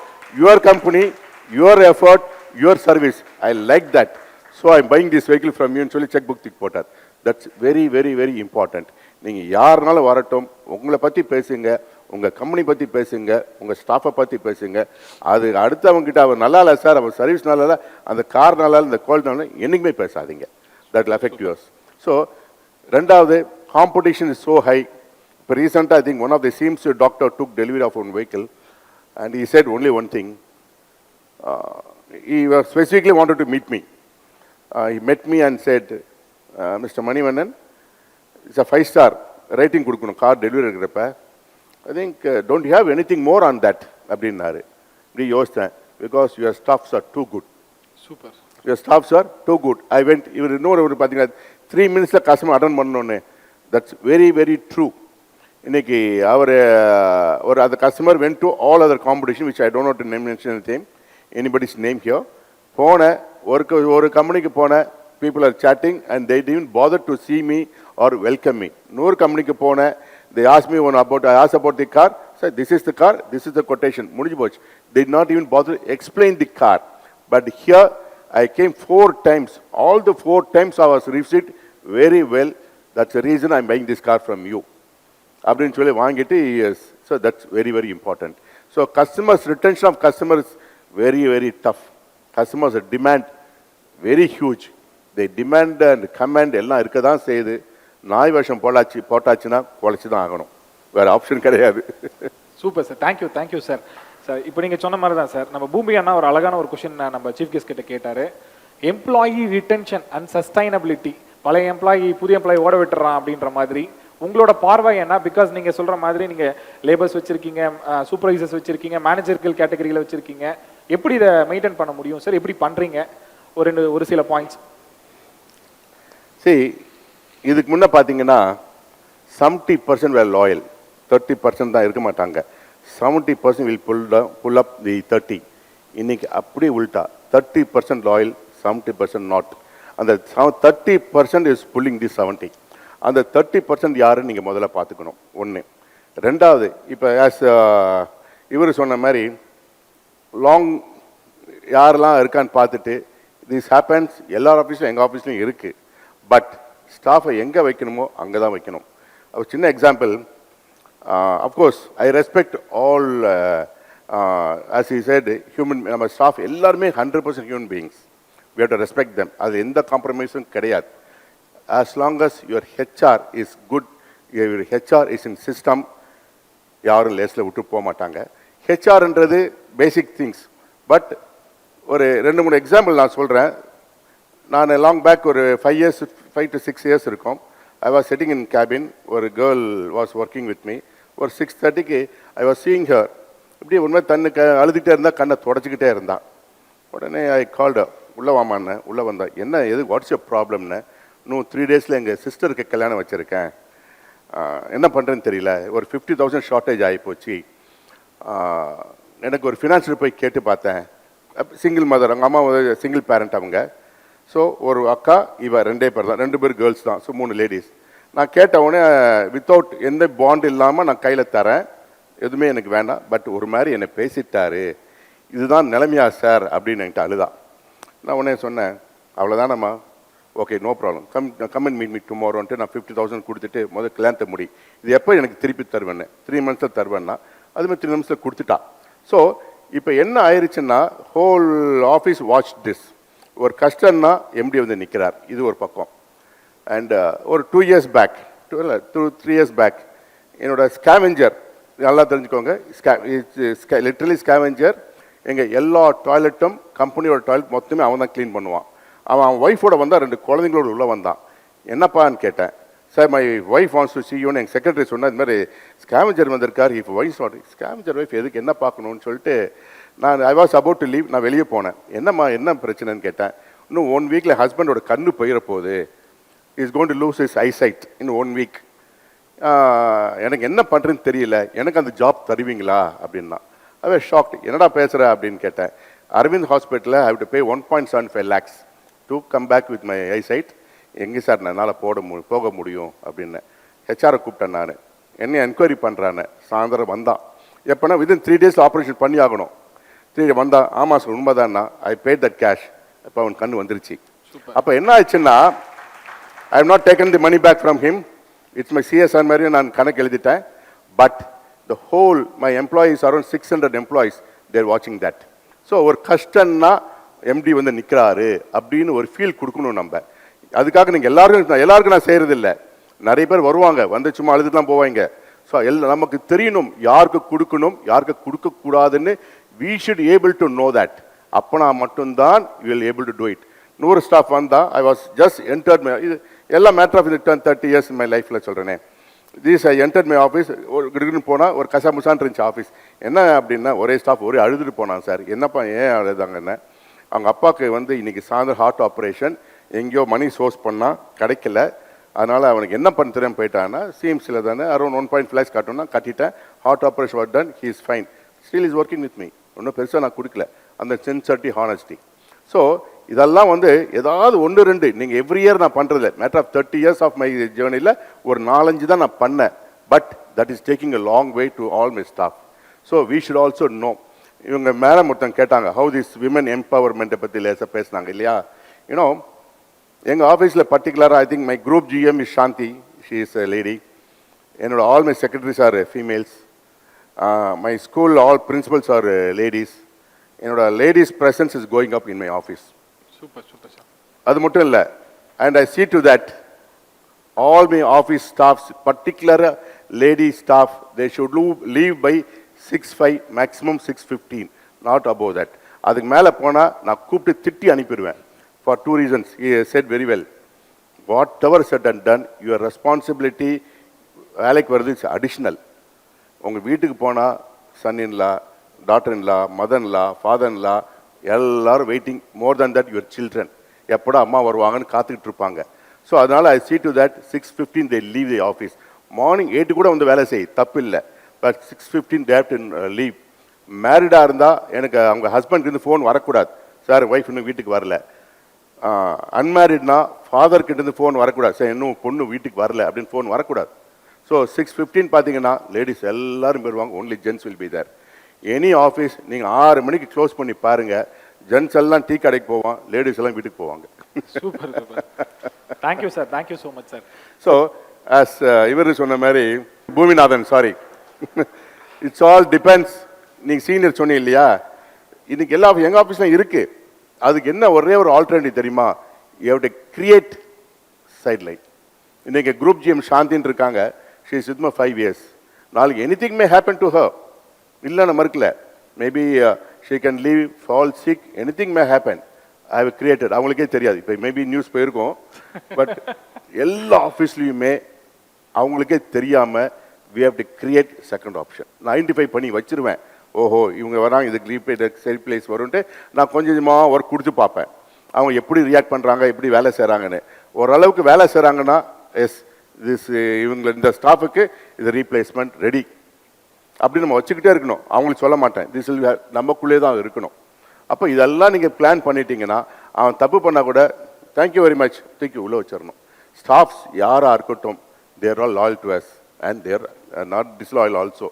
your company, your effort, your service. I like that. So I'm buying this vehicle from you and சொல்லி check book தூக்கி போட்டார். That's very very very important. நீங்கள் யாருனாலும் வரட்டும், உங்களை பற்றி பேசுங்க, உங்கள் கம்பெனி பற்றி பேசுங்க, உங்கள் ஸ்டாஃபை பற்றி பேசுங்க. அது அடுத்தவங்ககிட்ட அவர் நல்லா இல்லை சார், அவர் சர்வீஸ் நல்லா இல்லை, அந்த கார் நல்லா இல்லை, இந்த குவாலிட்டினால என்றைக்குமே பேசாதீங்க. That will affect yours. So ரெண்டாவது, காம்படிஷன் இஸ் ஸோ ஹை. இப்போ ரீசெண்டாக I think one of the seems doctor took delivery of one vehicle and he said only one thing. He specifically wanted to meet me. He met me and said, Mr. Manivannan, it's a 5-star rating கொடுக்கணும் car delivery இருக்கிறப்ப. I think, don't you have anything more on that? அப்படின்னாரு. இப்படி யோசித்தேன். Because your staffs are too good. Super. Your staffs are too good. I went, இவர் இன்னொரு பார்த்தீங்கன்னா 3 minutes customer attend பண்ணோன்னே. That's very very true. இன்னைக்கு அவர் ஒரு அந்த customer went to all other competition which I don't know to mention anything, anybody's name here. போன ஒரு கம்பெனிக்கு போன, people are chatting and they didn't bother to see me or welcome me. இன்னொரு கம்பெனிக்கு போன, they asked me I asked about the car, said this is the car, this is the quotation, முடிஞ்சு போச்சு. They did not even bother to explain the car. But here I came 4 times. All the 4 times I was received very well. That's the reason I'm buying this car from you. அப்படின்னு சொல்லி வாங்கிட்டு, yes. So that's very very important. So customers, retention of customers is very very tough. Customers demand very huge. They demand and command எல்லாம் இருக்க தான் செய்யுது. நாய் வருஷம் போட்டாச்சுன்னா குறைச்சி தான் ஆகணும், வேற ஆப்ஷன் கிடையாது. Super sir, thank you sir. Sir இப்போ நீங்கள் சொன்ன மாதிரி தான் சார், நம்ம பூமி அண்ணா ஒரு அழகான ஒரு கொஷின் நம்ம சீஃப் கெஸ்ட் கிட்ட கேட்டார். எம்ப்ளாயி ரிட்டென்ஷன் அண்ட் சஸ்டைனபிலிட்டி, பழைய எம்ப்ளாயி புதிய எம்ப்ளாயி ஓட விட்டுறான் அப்படின்ற மாதிரி உங்களோட பார்வை என்ன? பிகாஸ் நீங்கள் சொல்கிற மாதிரி நீங்கள் லேபர்ஸ் வச்சுருக்கீங்க, சூப்பர்வைசர்ஸ் வச்சுருக்கீங்க, மேனேஜர்கள் கேட்டகரியில் வச்சுருக்கீங்க. எப்படி இதை மெயின்டைன் பண்ண முடியும் சார்? எப்படி பண்ணுறீங்க? ஒரு சில பாயிண்ட்ஸ். சரி, இதுக்கு முன்னே பார்த்தீங்கன்னா 70% வேர் லாயல், 30% தான் இருக்க மாட்டாங்க. 70% வில் புல் அப் தி 30. இன்னைக்கு அப்படியே உல்ட்டா, 30% லாயல், 70% நாட். அந்த 30% இஸ் புல்லிங் தி 70. அந்த 30% யாருன்னு நீங்கள் முதல்ல பார்த்துக்கணும். ஒன்று. ரெண்டாவது, இப்போ ஆஸ் இவர் சொன்ன மாதிரி லாங் யாரெல்லாம் இருக்கான்னு பார்த்துட்டு, திஸ் ஹேப்பன்ஸ் எல்லார் ஆஃபீஸ்லையும், எங்கள் ஆஃபீஸ்லையும் இருக்குது. பட் ஸ்டாஃபை எங்கே வைக்கணுமோ அங்கே தான் வைக்கணும். ஒரு சின்ன example, of course I respect all, as I said, human, நம்ம ஸ்டாஃப் எல்லாருமே 100% human beings. We have to respect them. அது எந்த காம்ப்ரமைஸும் கிடையாது. As long as your HR is good, your HR is in system, யாரும் லேஸில் விட்டு போக மாட்டாங்க. ஹெச்ஆர்ன்றது பேசிக் திங்ஸ். பட் ஒரு 2-3 எக்ஸாம்பிள் நான் சொல்கிறேன். நான் லாங் பேக் ஒரு 5 to 6 years இருக்கும். I was sitting in cabin. ஒரு girl was working with me. ஒரு 6:30க்கு ஐ வாஸ் சீயிங் ஹர். இப்படி உண்மை அழுதுகிட்டே இருந்தால், கண்ணை தொடச்சிக்கிட்டே இருந்தான். உடனே ஐ கால்டு, உள்ளே வாமான்னு. உள்ளே வந்தா, என்ன எது, வாட்ஸ் யுவர் ப்ராப்ளம்னு. இன்னும் 3 daysல எங்கள் சிஸ்டருக்கு கல்யாணம் வச்சுருக்கேன், என்ன பண்ணுறேன்னு தெரியல, ஒரு 50,000 ஷார்ட்டேஜ் ஆகிப்போச்சு, எனக்கு ஒரு ஃபினான்ஷியல் போய் கேட்டு பார்த்தேன். சிங்கிள் மதர், அவங்க அம்மா சிங்கிள் பேரண்ட் அவங்க. ஸோ ஒரு அக்கா, இவ 2 பேர் தான், 2 பேர் கேர்ள்ஸ் தான். So 3 ladies. நான் கேட்ட உடனே வித்தவுட் எந்த பாண்ட் இல்லாமல் நான் கையில் தரேன், எதுவுமே எனக்கு வேண்டாம், பட் ஒரு மாதிரி என்னை பேசிட்டாரு, இதுதான் நிலைமையா சார் அப்படின்னு என்கிட்ட அழுதான். நான் உடனே சொன்னேன், அவ்வளோதானம்மா, okay no problem, come and meet me டுமாரோன்ட்டு நான் 50,000 கொடுத்துட்டு முதல் கல்யாணத்தை முடி, இது எப்போ எனக்கு திருப்பி தருவேன்னு, 3 months தருவேன்னா அதுமாதிரி 3 months கொடுத்துட்டா. ஸோ இப்போ என்ன ஆயிடுச்சுன்னா, ஹோல் ஆஃபீஸ் வாட்ச் திஸ். ஒரு கஷ்டம்னா எம்டி வந்து நிற்கிறார், இது ஒரு பக்கம். அண்ட் ஒரு 2 years பேக், 3 years பேக், என்னோட ஸ்கேவெஞ்சர், நல்லா தெரிஞ்சுக்கோங்க, லிட்டரலி ஸ்கேவெஞ்சர், எங்கள் எல்லா டாய்லெட்டும், கம்பெனியோட டாய்லெட் மொத்தமே அவன் தான் க்ளீன் பண்ணுவான். அவன் ஒய்ஃபோட வந்தால் 2 குழந்தைங்களோட உள்ளே வந்தான். என்னப்பான்னு கேட்டேன். Sir my wife wants to see you ன்னு எங்கள் செக்ரட்டரி சொன்னால், இது மாதிரி ஸ்கேவெஞ்சர் வந்திருக்கார், இப்போ ஒய்ஃப் நாட், ஸ்கேவெஞ்சர் ஒய்ஃப் எதுக்கு, என்ன பார்க்கணும்னு சொல்லிட்டு நான் I was about to leave, நான் வெளியே போனேன். என்னம்மா என்ன பிரச்சனைன்னு கேட்டேன். இன்னும் 1 weekல ஹஸ்பண்டோட கண்ணு போயிட போகுது, is going to lose is eyesight in 1 week, எனக்கு என்ன பண்ணுறதுன்னு தெரியல, எனக்கு அந்த ஜாப் தருவீங்களா அப்படின்னா. I was shocked. என்னடா பேசுகிற அப்படின்னு கேட்டேன். அரவிந்த் ஹாஸ்பிட்டலில் I have to pay 1.75 lakhs to come back with my eyesight. எங்கே சார் என்னால் போக முடியும் அப்படின்னு ஹெச்ஆரை கூப்பிட்டேன். நான் என்ன என்கொயரி பண்ணுறான்னு. சாயந்தரம் வந்தான். எப்போனா வித்தின் 3 days ஆப்ரேஷன் பண்ணி ஆகணும். 3 days வந்தான். ஆமாம் சார் உண்மைதான்னா, ஐ பேட் தட் கேஷ். அப்போ அவன் கண்ணு வந்துருச்சு. அப்போ என்ன ஆச்சுன்னா, I have not taken the money back from him. It's my CSR மாதிரி நான் கணக்கு எழுதிட்டேன். But the whole, my employees, around 600 employees, they're watching that. So ஒரு கஷ்டம்னா எம்டி வந்து நிற்கிறாரு அப்படின்னு ஒரு ஃபீல் கொடுக்கணும் நம்ம. அதுக்காக நீங்கள் எல்லாருக்கும் நான் செய்கிறது இல்லை. நிறைய பேர் வருவாங்க, வந்து சும்மா அழுதுலாம் போவாங்க. ஸோ நமக்கு தெரியணும் யாருக்கு கொடுக்கணும் யாருக்கு கொடுக்கக்கூடாதுன்னு. we should able to know that. அப்போனா மட்டும்தான் you will able to do it. 100 staff வந்தால் I was just entered my, எல்லாம் matter of 30 years in my லைஃப்பில் சொல்கிறேனே. This I entered my office, ஒரு கிடுக்குன்னு போனால் ஒரு கசாமுசான் இருந்துச்சு ஆஃபீஸ். என்ன அப்படின்னா ஒரே ஸ்டாஃப் ஒரே அழுதுட்டு போனான். சார் என்னப்பா ஏன் அழுதாங்கன்னு. அவங்க அப்பாவுக்கு வந்து இன்றைக்கி சாயந்தரம் ஹார்ட் ஆப்ரேஷன், எங்கேயோ மணி சோர்ஸ் பண்ணால் கிடைக்கல, அதனால் அவனுக்கு என்ன பண்ண தெரியாமல் போயிட்டான்னா சிஎம்சியில் தானே அரௌண்ட் 1.5 lakhs கட்டணும்னா கட்டிட்டேன். Heart operation what done, he is fine, still is working with me. ஒன்றும் பெருசாக நான் கொடுக்கல, அந்த சின்சியரிட்டி ஹானஸ்டி. ஸோ இதெல்லாம் வந்து ஏதாவது 1-2 நீங்கள் எவ்ரி இயர் நான் பண்ணுறது matter of 30 years of my ஜேர்னியில் ஒரு 4-5 தான் நான் பண்ணேன். But that is taking a long way to all my staff. So we should also know. இவங்க மேடம் ஒருத்தங்க கேட்டாங்க ஹவு திஸ் விமன் எம்பவர்மெண்ட்டை பற்றி லேசாக பேசினாங்க இல்லையா. யூனோ எங்கள் ஆஃபீஸில் பர்டிகுலராக I think my group GM is Shanthi, she is a lady. என்னோட all my secretaries are females. My school all principals are ladies. என்னோட ladies presence is going up in my office. Super super sir. அது மட்டும் இல்லை, and I see to that all my office staffs, particular lady staff, they should leave by 6:05, maximum 6:15, not above that. அதுக்கு மேலே போனால் நான் கூப்பிட்டு திட்டி அனுப்பிடுவேன். For 2 reasons. He said very well, whatever said and done, your responsibility வேலைக்கு வருது it's additional. உங்கள் வீட்டுக்கு போனால் சன்-இன்லா, டாட்டர்-இன்லா, மதர்-இன்லா, ஃபாதர்-இன்லா எல்லாரும் waiting. More than that your children, எப்படா அம்மா வருவாங்கன்னு காத்துக்கிட்டு இருப்பாங்க. ஸோ அதனால் ஐ see to that 6:15 they leave the office. Morning 8 கூட வந்து வேலை செய், தப்பு இல்லை. But 6:15 they have to leave. மேரிடாக இருந்தால் எனக்கு அவங்க ஹஸ்பண்ட்கிட்ட ஃபோன் வரக்கூடாது, சார் ஒய்ஃப் இன்னும் வீட்டுக்கு வரல. அன்மேரிட்னா ஃபாதர்கிட்டேருந்து ஃபோன் வரக்கூடாது, சார் இன்னும் பொண்ணு வீட்டுக்கு வரல அப்படின்னு ஃபோன் வரக்கூடாது. ஸோ 6:15 பார்த்தீங்கன்னா லேடிஸ் எல்லாரும் போயிடுவாங்க, only gents will be there. Any office நீங்கள் 6 மணிக்கு க்ளோஸ் பண்ணி பாருங்கள், ஜென்ஸ் எல்லாம் டீ கடைக்கு போவான், லேடிஸ் எல்லாம் வீட்டுக்கு போவாங்க. Super super. Thank you sir, thank you so much sir. So as இவர் சொன்ன மாதிரி Boominathan, sorry, it's all depends. நீங்கள் சீனியர் சொன்னீங்க இல்லையா, இன்னைக்கு எல்லா எங்கள் ஆஃபீஸில் இருக்குது. அதுக்கு என்ன ஒரே ஒரு ஆல்டர்னேட்டிவ் தெரியுமா, you have to create side line. இன்றைக்கி குரூப் GM சாந்தின்னு இருக்காங்க, she is with my 5 years. நாளைக்கு anything may happen to her, இல்லை நம்ம இருக்கல, maybe she can leave, fall sick, anything may happen. I have created. அவங்களுக்கே தெரியாது, இப்போ மேபி நியூஸ் போயிருக்கோம். பட் எல்லா ஆஃபீஸ்லேயுமே அவங்களுக்கே தெரியாமல் we have to create second option. நான் ஐடென்டிஃபை பண்ணி வச்சுருவேன். ஓஹோ இவங்க வராங்க, இதுக்கு லீவ் பிளேஸ் வரும்ன்ட்டு நான் கொஞ்சமாக ஒர்க் கொடுத்து பார்ப்பேன். அவங்க எப்படி ரியாக்ட் பண்ணுறாங்க, எப்படி வேலை செய்கிறாங்கன்னு. ஓரளவுக்கு வேலை செய்கிறாங்கன்னா எஸ் திஸ் இவங்க இந்த ஸ்டாஃபுக்கு இது ரீப்ளேஸ்மெண்ட் ரெடி அப்படி நம்ம வச்சுக்கிட்டே இருக்கணும். அவங்களுக்கு சொல்ல மாட்டேன், திஸ் வில் நமக்குள்ளே தான் இருக்கணும். அப்போ இதெல்லாம் நீங்கள் பிளான் பண்ணிட்டீங்கன்னா அவன் தப்பு பண்ணால் கூட தேங்க்யூ வெரி மச் தூக்கி உள்ளே வச்சிடணும். ஸ்டாஃப்ஸ் யாராக இருக்கட்டும், they're all loyal to us and they're not disloyal also.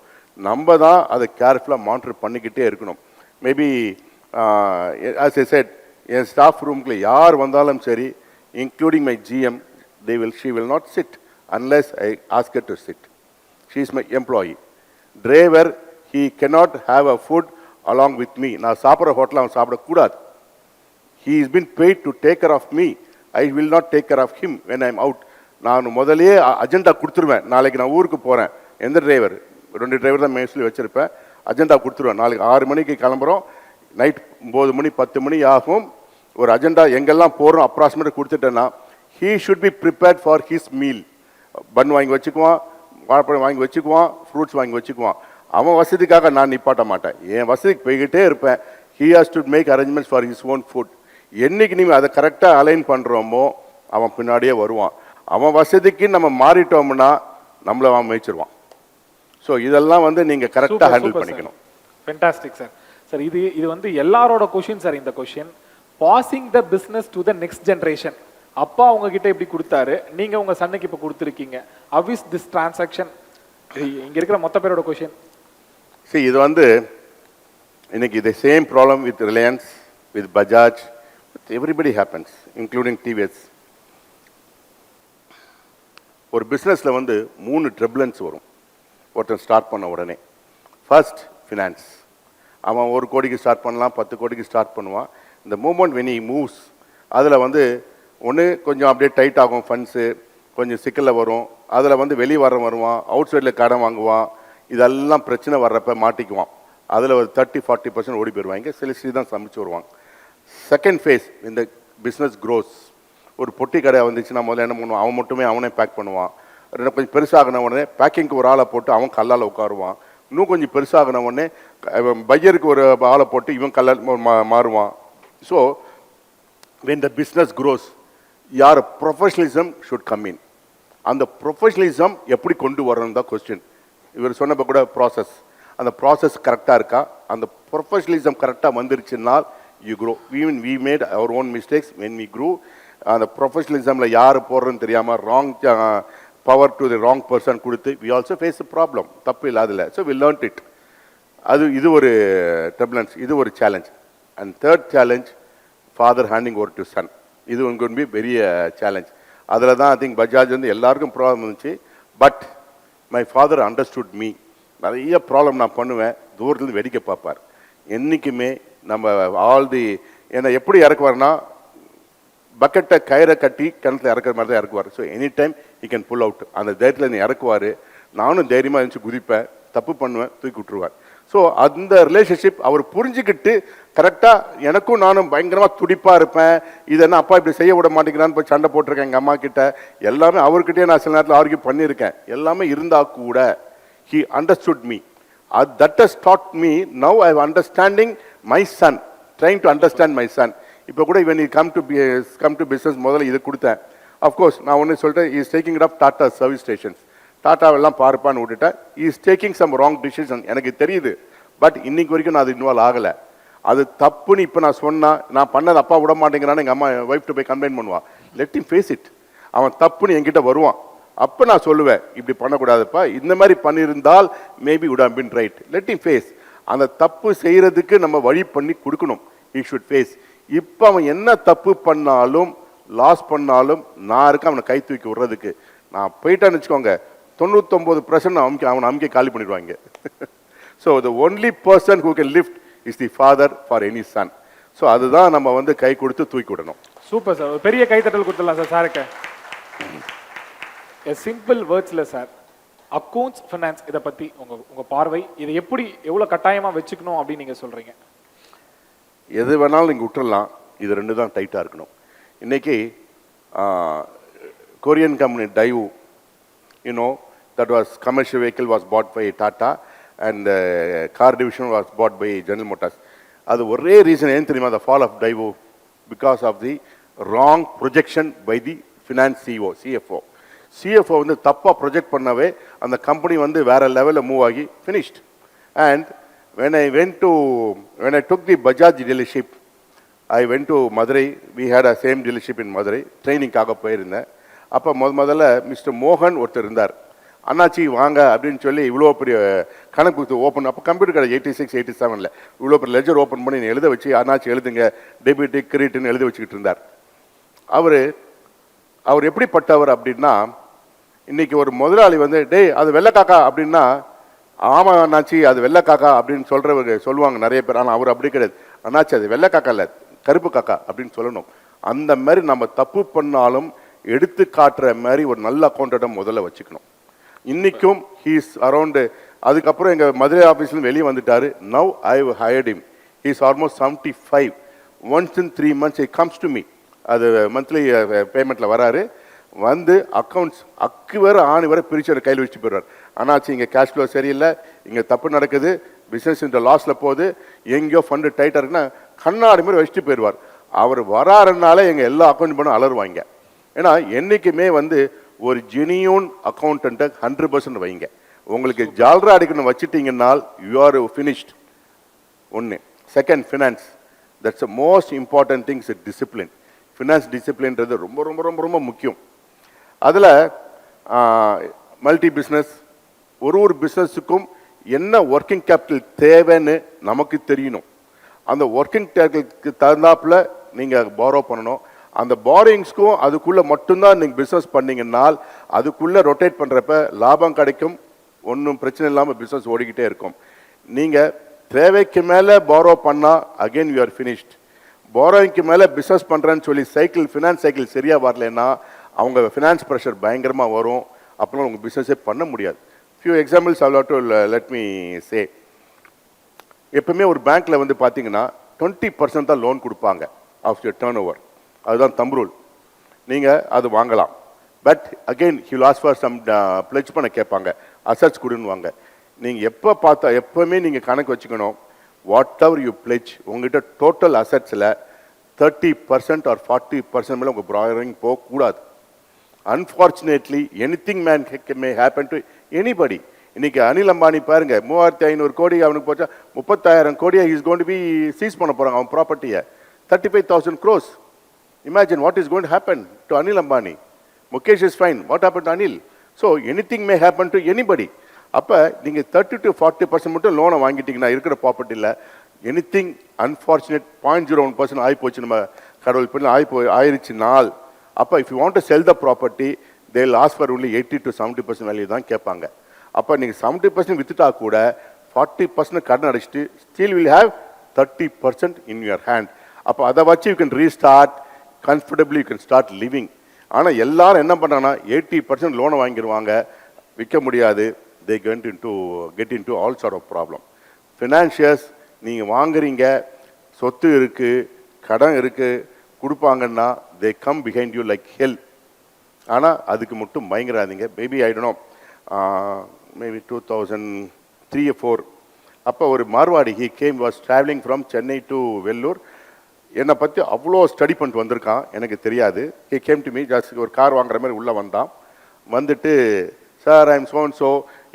நம்ம தான் அதை கேர்ஃபுல்லாக மானிட்டர் பண்ணிக்கிட்டே இருக்கணும். மேபி ஆஸ் ஐ செட், என் ஸ்டாஃப் ரூம்குள்ளே யார் வந்தாலும் சரி, including my GM, she will not sit unless I ask her to sit. She is my employee. Driver, he cannot have a food along with me. நான் சாப்பிட்ற ஹோட்டலில் அவன் சாப்பிடக்கூடாது. He has been paid to take care of me. I will not take care of him when I am out. நான் முதலே agenda கொடுத்துருவேன். நாளைக்கு நான் ஊருக்கு போகிறேன், எந்த டிரைவர், 2 டிரைவர் தான் மேஸ்லி வச்சுருப்பேன், அஜெண்டா கொடுத்துருவேன். நாளைக்கு 6 மணிக்கு கிளம்புறோம், நைட் 9 மணி 10 மணி ஆகும். ஒரு அஜெண்டா எங்கெல்லாம் போகிறோம் அப்ராக்சிமேட்டாக கொடுத்துட்டேன்னா he should be prepared for his meal. பன் வாங்கி வச்சுக்குவான், வாழைப்பழம் வாங்கி வச்சுக்குவான், ஃப்ரூட்ஸ் வாங்கி வச்சுக்குவான். அவன் வசதிக்காக நான் நிப்பாட்ட மாட்டேன், என் வசதிக்கு போய்கிட்டே இருப்பேன். he has to make arrangements for his own food. என்னைக்கு நீங்கள் அதை கரெக்டாக அலைன் பண்ணுறோமோ அவன் பின்னாடியே வருவான். அவன் வசதிக்கு நம்ம மாறிட்டோம்னா நம்மளை அவன் மேய்ச்சிருவான். ஸோ இதெல்லாம் வந்து நீங்கள் கரெக்டாக ஹேண்டில் பண்ணிக்கணும். Fantastic sir. சார் இது வந்து எல்லாரோட கொஷின் சார். இந்த question, passing the business to the next generation. அப்பா உங்ககிட்ட இப்படி கொடுத்தாரு, நீங்க உங்க சன்னுக்கு இப்ப கொடுத்துருக்கீங்க. how is this transaction? இங்க இருக்கிற மொத்த பேரோட கொஷின். See, இது வந்து இன்னைக்கு the same problem with Reliance, with Bajaj, with everybody happens, including TVS. ஒரு பிஸ்னஸில் வந்து 3 ட்ரிபுலன்ஸ் வரும் ஒருத்தன் ஸ்டார்ட் பண்ண உடனே. First finance. அவன் 1 கோடிக்கு ஸ்டார்ட் பண்ணலாம், 10 கோடிக்கு ஸ்டார்ட் பண்ணுவான். இந்த மூமெண்ட் வென் ஹி மூவ்ஸ் அதில் வந்து ஒன்று கொஞ்சம் அப்படியே டைட் ஆகும், ஃபண்ட்ஸு கொஞ்சம் சிக்கலில் வரும். அதில் வந்து வெளியே வருவான், அவுட் சைடில் கடன் வாங்குவான், இதெல்லாம் பிரச்சனை வர்றப்ப மாட்டிக்குவான். அதில் ஒரு 30-40% ஓடி போயிடுவாங்க, சில தான் சமைச்சு வருவாங்க. செகண்ட் ஃபேஸ், இந்த பிஸ்னஸ் க்ரோஸ். ஒரு பொட்டி கடை வந்துச்சுன்னா முதல்ல என்ன பண்ணுவான், அவன் மட்டுமே அவனே பேக் பண்ணுவான். கொஞ்சம் பெருசாகின உடனே பேக்கிங்க்கு ஒரு ஆளை போட்டு அவன் கல்லால் உட்காருவான். இன்னும் கொஞ்சம் பெருசாகின உடனே பையருக்கு ஒரு ஆளை போட்டு இவன் கல்லால் மாறுவான். So when the business grows, your professionalism should come in. அந்த ப்ரொஃபஷனலிசம் எப்படி கொண்டு வரணும் தான் கொஸ்டின். இவர் சொன்னப்போ கூட ப்ராசஸ், அந்த ப்ராசஸ் கரெக்டாக இருக்கா, அந்த ப்ரொஃபஷனலிசம் கரெக்டாக வந்துருச்சுன்னால் you grow. we made our own mistakes when we grew. அந்த ப்ரொஃபஷனலிசமில் யார் போடுறதுன்னு தெரியாமல் wrong power to the wrong person கொடுத்து we also face a problem. தப்பு இல்லாதில்ல. So we learnt it. இது ஒரு டர்புலன்ஸ், இது ஒரு challenge. And third challenge, father handing over to son. இது உங்களுக்கு பெரிய சேலஞ்ச். அதில் தான் ஐ திங்க் பஜாஜ் வந்து எல்லாருக்கும் ப்ராப்ளம் இருந்துச்சு. But my father understood me. நிறைய ப்ராப்ளம் நான் பண்ணுவேன், தூரத்துலேருந்து வேடிக்கை பார்ப்பார். என்றைக்குமே நம்ம என்னை எப்படி இறக்குவார்னா பக்கெட்டை கயிறை கட்டி கிணத்துல இறக்குற மாதிரி தான் இறக்குவார். So any time you can pull out. அந்த தைரியத்தில் என்னை இறக்குவார். நானும் தைரியமாக இருந்துச்சு குதிப்பேன், தப்பு பண்ணுவேன், தூக்கி விட்டுருவார். ஸோ அந்த ரிலேஷன்ஷிப் அவர் புரிஞ்சுக்கிட்டு கரெக்டாக எனக்கும் நானும் பயங்கரமாக துடிப்பாக இருப்பேன். இது என்ன அப்பா இப்படி செய்ய விட மாட்டேங்கிறான்னு போய் சண்டை போட்டிருக்கேன் எங்கள் அம்மா கிட்ட. எல்லாமே அவர்கிட்டயே நான் சில நேரத்தில் ஆர்கியூ பண்ணியிருக்கேன். எல்லாமே இருந்தால் கூட he understood me. That has taught me. Now I am understanding my son, trying to understand my son. இப்போ கூட when he come to business முதல்ல இது கொடுத்தேன். அஃப்கோர்ஸ் நான் ஒன்று சொல்லிட்டேன், he is taking it up Tata service stations. டாட்டாவெல்லாம் பார்ப்பான்னு விட்டுட்டேன். Is taking some wrong decision, எனக்கு தெரியுது. பட் இன்னைக்கு வரைக்கும் நான் அது இன்வால்வ் ஆகலை. அது தப்புன்னு இப்போ நான் சொன்னால், நான் பண்ணது அப்பா விட மாட்டேங்கிறான்னு எங்கள் அம்மா ஒய்ஃப்ட்டு போய் கம்ப்ளைண்ட் பண்ணுவான். Let him face it. அவன் தப்புன்னு என்கிட்ட வருவான். அப்போ நான் சொல்லுவேன், இப்படி பண்ணக்கூடாதுப்பா, இந்த மாதிரி பண்ணியிருந்தால் maybe would have been right. Let him face. அந்த தப்பு செய்கிறதுக்கு நம்ம வழி பண்ணி கொடுக்கணும். he should face. இப்போ அவன் என்ன தப்பு பண்ணாலும் லாஸ் பண்ணாலும் நான் இருக்க அவனை கை தூக்கி விடுறதுக்கு. நான் போயிட்டான்னு வச்சுக்கோங்க, 99% அவனை அமுக்கி காலி பண்ணிடுவாங்க. So the only person who can lift is the father for any son. So அதுதான் நம்ம வந்து கை கொடுத்து தூக்கி விடணும். சூப்பர் சார், ஒரு பெரிய கைத்தட்டல் கொடுத்துடலாம் சார் சாருக்கு. சிம்பிள் வேர்ட்ஸ்ல சார், அக்கௌண்ட்ஸ் ஃபைனான்ஸ் இதை பற்றி உங்க பார்வை, இதை எப்படி எவ்வளோ கட்டாயமாக வச்சுக்கணும் அப்படின்னு நீங்கள் சொல்கிறீங்க? எது வேணாலும் நீங்கள் விட்டுடலாம், இது ரெண்டு தான் டைட்டாக இருக்கணும். இன்னைக்கு Korean company dive, that was commercial vehicle was bought by Tata and car division was bought by General Motors. அது ஒரே ரீசன் ஏன் தெரியுமா? the fall of Daiwo, because of the wrong projection by the finance CFO வந்து தப்பா project பண்ணவே அந்த company வந்து வேற லெவலில் மூவ் ஆகி finished. And when I took the Bajaj dealership, I went to Madurai. We had a same dealership in Madurai. ட்ரைனிங்காக போயிருந்தேன். அப்போ முதல்ல மிஸ்டர் மோகன் ஒருத்தர் இருந்தார். அண்ணாச்சி வாங்க அப்படின்னு சொல்லி இவ்வளோ பெரிய கணக்கு ஓப்பன், அப்போ கம்ப்யூட்டர் கடை 86, 87 இவ்வளோ பெரிய லெஜர் ஓப்பன் பண்ணி எழுத வச்சு, அண்ணாச்சி எழுதுங்க டெபிட் கிரெடிட்னு எழுதி வச்சுக்கிட்டு இருந்தார். அவர் எப்படிப்பட்டவர் அப்படின்னா, இன்னைக்கு ஒரு முதலாளி வந்து டேய் அது வெள்ளைக்காக்கா அப்படின்னா, ஆமாம் அண்ணாச்சி அது வெள்ளைக்காக்கா அப்படின்னு சொல்லுவாங்க நிறைய பேர். ஆனால் அவர் அப்படி கிடையாது. அண்ணாச்சி அது வெள்ளைக்காக்கா இல்லை, கருப்பு காக்கா அப்படின்னு சொல்லணும். அந்த மாதிரி நம்ம தப்பு பண்ணாலும் எடுத்து காட்டுற மாதிரி ஒரு நல்ல அக்கௌண்டண்ட்டை முதல்ல வச்சுக்கணும். இன்னைக்கும் ஹீஸ் அரௌண்டு. அதுக்கப்புறம் எங்கள் மதுரை ஆஃபீஸ்லேருந்து வெளியே வந்துட்டார். Now I hired him. He's almost 75. Once in 3 months he comes to me. அது மந்த்லி பேமெண்ட்டில் வராரு. வந்து அக்கௌண்ட்ஸ் வேறு ஆணி வரை பிரித்து கையில் வச்சுட்டு போயிடுவார். ஆனாச்சு இங்கே கேஷ் ஃப்ளோ சரியில்லை, இங்கே தப்பு நடக்குது, பிஸ்னஸ் இந்த லாஸில் போகுது, எங்கேயோ ஃபண்டு டைட்டாக இருக்குன்னா கண்ணாடி மாதிரி வச்சுட்டு போயிடுவார். அவர் வராருனால எங்கள் எல்லா அக்கௌண்ட் பண்ண அலருவாங்க. ஏன்னா என்றைக்குமே வந்து ஒரு ஜெனியூன் அக்கௌண்டண்ட்டை 100% வைங்க. உங்களுக்கு ஜால்ரா அடிக்கணும் வச்சுட்டீங்கன்னால் யூ ஆர் ஃபினிஷ்ட். ஒன்று. Second, finance. That's a most important things, discipline. Finance டிசிப்ளின்றது ரொம்ப ரொம்ப ரொம்ப ரொம்ப முக்கியம். அதில் மல்டி பிஸ்னஸ், ஒரு பிஸ்னஸுக்கும் என்ன ஒர்க்கிங் கேபிட்டல் தேவைன்னு நமக்கு தெரியணும். அந்த ஒர்க்கிங் கேபிட்டலுக்கு தகுந்தாப்பில் நீங்கள் பாரோ பண்ணணும். அந்த பாரோயிங்ஸ்க்கும் அதுக்குள்ளே மட்டும்தான் நீங்கள் பிஸ்னஸ் பண்ணீங்கன்னால் அதுக்குள்ளே ரொட்டேட் பண்ணுறப்ப லாபம் கிடைக்கும், ஒன்றும் பிரச்சனை இல்லாமல் பிஸ்னஸ் ஓடிக்கிட்டே இருக்கும். நீங்கள் தேவைக்கு மேலே பாரோ பண்ணால் அகெயின் யூ ஆர் ஃபினிஷ்ட். பாரோயிங்க்கு மேலே பிஸ்னஸ் பண்ணுறேன்னு சொல்லி ஃபினான்ஸ் சைக்கிள் சரியாக வரலன்னா அவங்க ஃபினான்ஸ் ப்ரெஷர் பயங்கரமாக வரும். அப்புறம் உங்கள் பிஸ்னஸே பண்ண முடியாது. Few examples I to let me சே. எப்பவுமே ஒரு பேங்க்கில் வந்து பார்த்தீங்கன்னா 20% தான் லோன் கொடுப்பாங்க ஆஃப் யுவர் டர்ன் ஓவர். அதுதான் தம் ரூல். நீங்கள் அது வாங்கலாம். But again he'll ask for some pledge பண்ண கேட்பாங்க, அசட்ஸ் கொடுன்னுவாங்க. நீங்கள் எப்போவுமே நீங்கள் கணக்கு வச்சுக்கணும், வாட் எவர் யூ பிளெட்ஜ் உங்கள்கிட்ட டோட்டல் அசட்ஸில் 30% ஆர் 40% மேலே உங்கள் ப்ராயரிங் போகக்கூடாது. Unfortunately anything may happen to anybody. இன்னைக்கு அனில் அம்பானி பாருங்க, 3500 கோடி அவனுக்கு போச்சா, 30,000 கோடியை is going to be seize பண்ண போகிறாங்க அவன் ப்ராப்பர்ட்டியை. 35,000 crores. Imagine what is going to happen to Anil Ambani. Mukesh is fine. What happened to Anil? So anything may happen to anybody. அப்போ நீங்கள் 30 to 40% மட்டும் லோனை வாங்கிட்டீங்கன்னா இருக்கிற ப்ராப்பர்ட்டியில் எனிதிங் அன்ஃபார்ச்சுனேட் 0.01% ஆகி போச்சு, நம்ம கடவுள் பண்ணி ஆயிடுச்சுனால் அப்போ if you want to sell the property they lost for only 80 to 70% value தான் கேட்பாங்க. அப்போ நீங்கள் 70% வித்துட்டா கூட 40% கடன் அடிச்சுட்டு still will have 30% in your hand. அப்போ அதை வச்சு you can restart comfortably, you can start living. ஆனால் எல்லாரும் என்ன பண்ணுறாங்கன்னா 80% லோனை வாங்கிடுவாங்க, விற்க முடியாது. they get into all sort of problem. Financiers, நீங்கள் வாங்குறீங்க, சொத்து இருக்குது, கடன் இருக்குது, கொடுப்பாங்கன்னா they come behind you like hell. ஆனால் அதுக்கு மட்டும் பயங்கராதீங்க. Maybe I don't know, maybe 2003 or 4 அப்போ ஒரு Marwari he came was traveling from Chennai to Vellore. என்னை பற்றி அவ்வளோ ஸ்டடி பண்ணிட்டு வந்திருக்கான், எனக்கு தெரியாது. he came to me, just ஒரு கார் வாங்குற மாதிரி உள்ளே வந்தான். வந்துட்டு, sir I am so and so,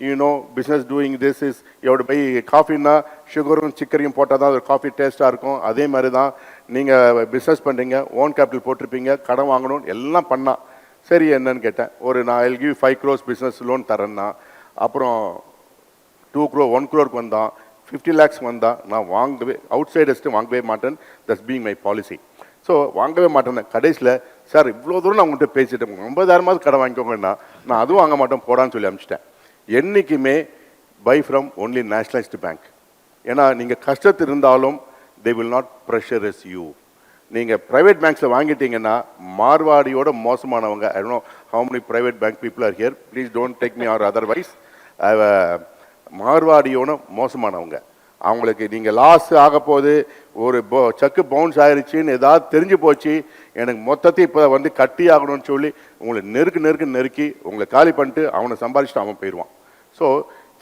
you know, business doing this is, you have to buy காஃபின்னா சுகரும் சிக்கரையும் போட்டால் தான் ஒரு காஃபி டேஸ்ட்டாக இருக்கும். அதே மாதிரி தான் நீங்கள் பிஸ்னஸ் பண்ணுறீங்க, ஓன் கேபிட்டல் போட்டிருப்பீங்க, கடன் வாங்கணும், எல்லாம் பண்ணால். சரி என்னன்னு கேட்டேன். ஒரு நான் I'll give 5 crores business loan தரேன்னா, அப்புறம் 2 crore 1 crore வந்தான், 50 lakhs வந்தான். நான் வாங்கவே அவுட் சைடர்ஸ்ட்டு வாங்கவே மாட்டேன். That's being my policy. So வாங்கவே மாட்டேன். கடைசியில் சார் இவ்வளோ தூரம் நான் உங்கள்கிட்ட பேசிட்டேன், 50,000 கடன் வாங்கிக்கோங்கன்னா நான் அதுவும் வாங்க மாட்டேன் போடான்னு சொல்லி அனுப்பிச்சிட்டேன். என்றைக்குமே buy from only nationalised bank. ஏன்னா நீங்கள் கஷ்டத்தில் இருந்தாலும் they will not pressurise you. நீங்கள் ப்ரைவேட் பேங்க்ஸில் வாங்கிட்டீங்கன்னா மார்வாடியோட மோசமானவங்க. I don't know how many private bank people are here, please don't take me or otherwise. மார்வாடியோட மோசமானவங்க. அவங்களுக்கு நீங்கள் லாஸ் ஆக போது, ஒரு செக்கு பவுன்ஸ் ஆயிடுச்சின்னு ஏதாவது தெரிஞ்சு போச்சு, எனக்கு மொத்தத்தையும் இப்போ வந்து கட்டி ஆகணும்னு சொல்லி உங்களை நெருக்கி உங்களை காலி பண்ணிட்டு அவனை சம்பாதிச்சுட்டு அவன் போயிடுவான். So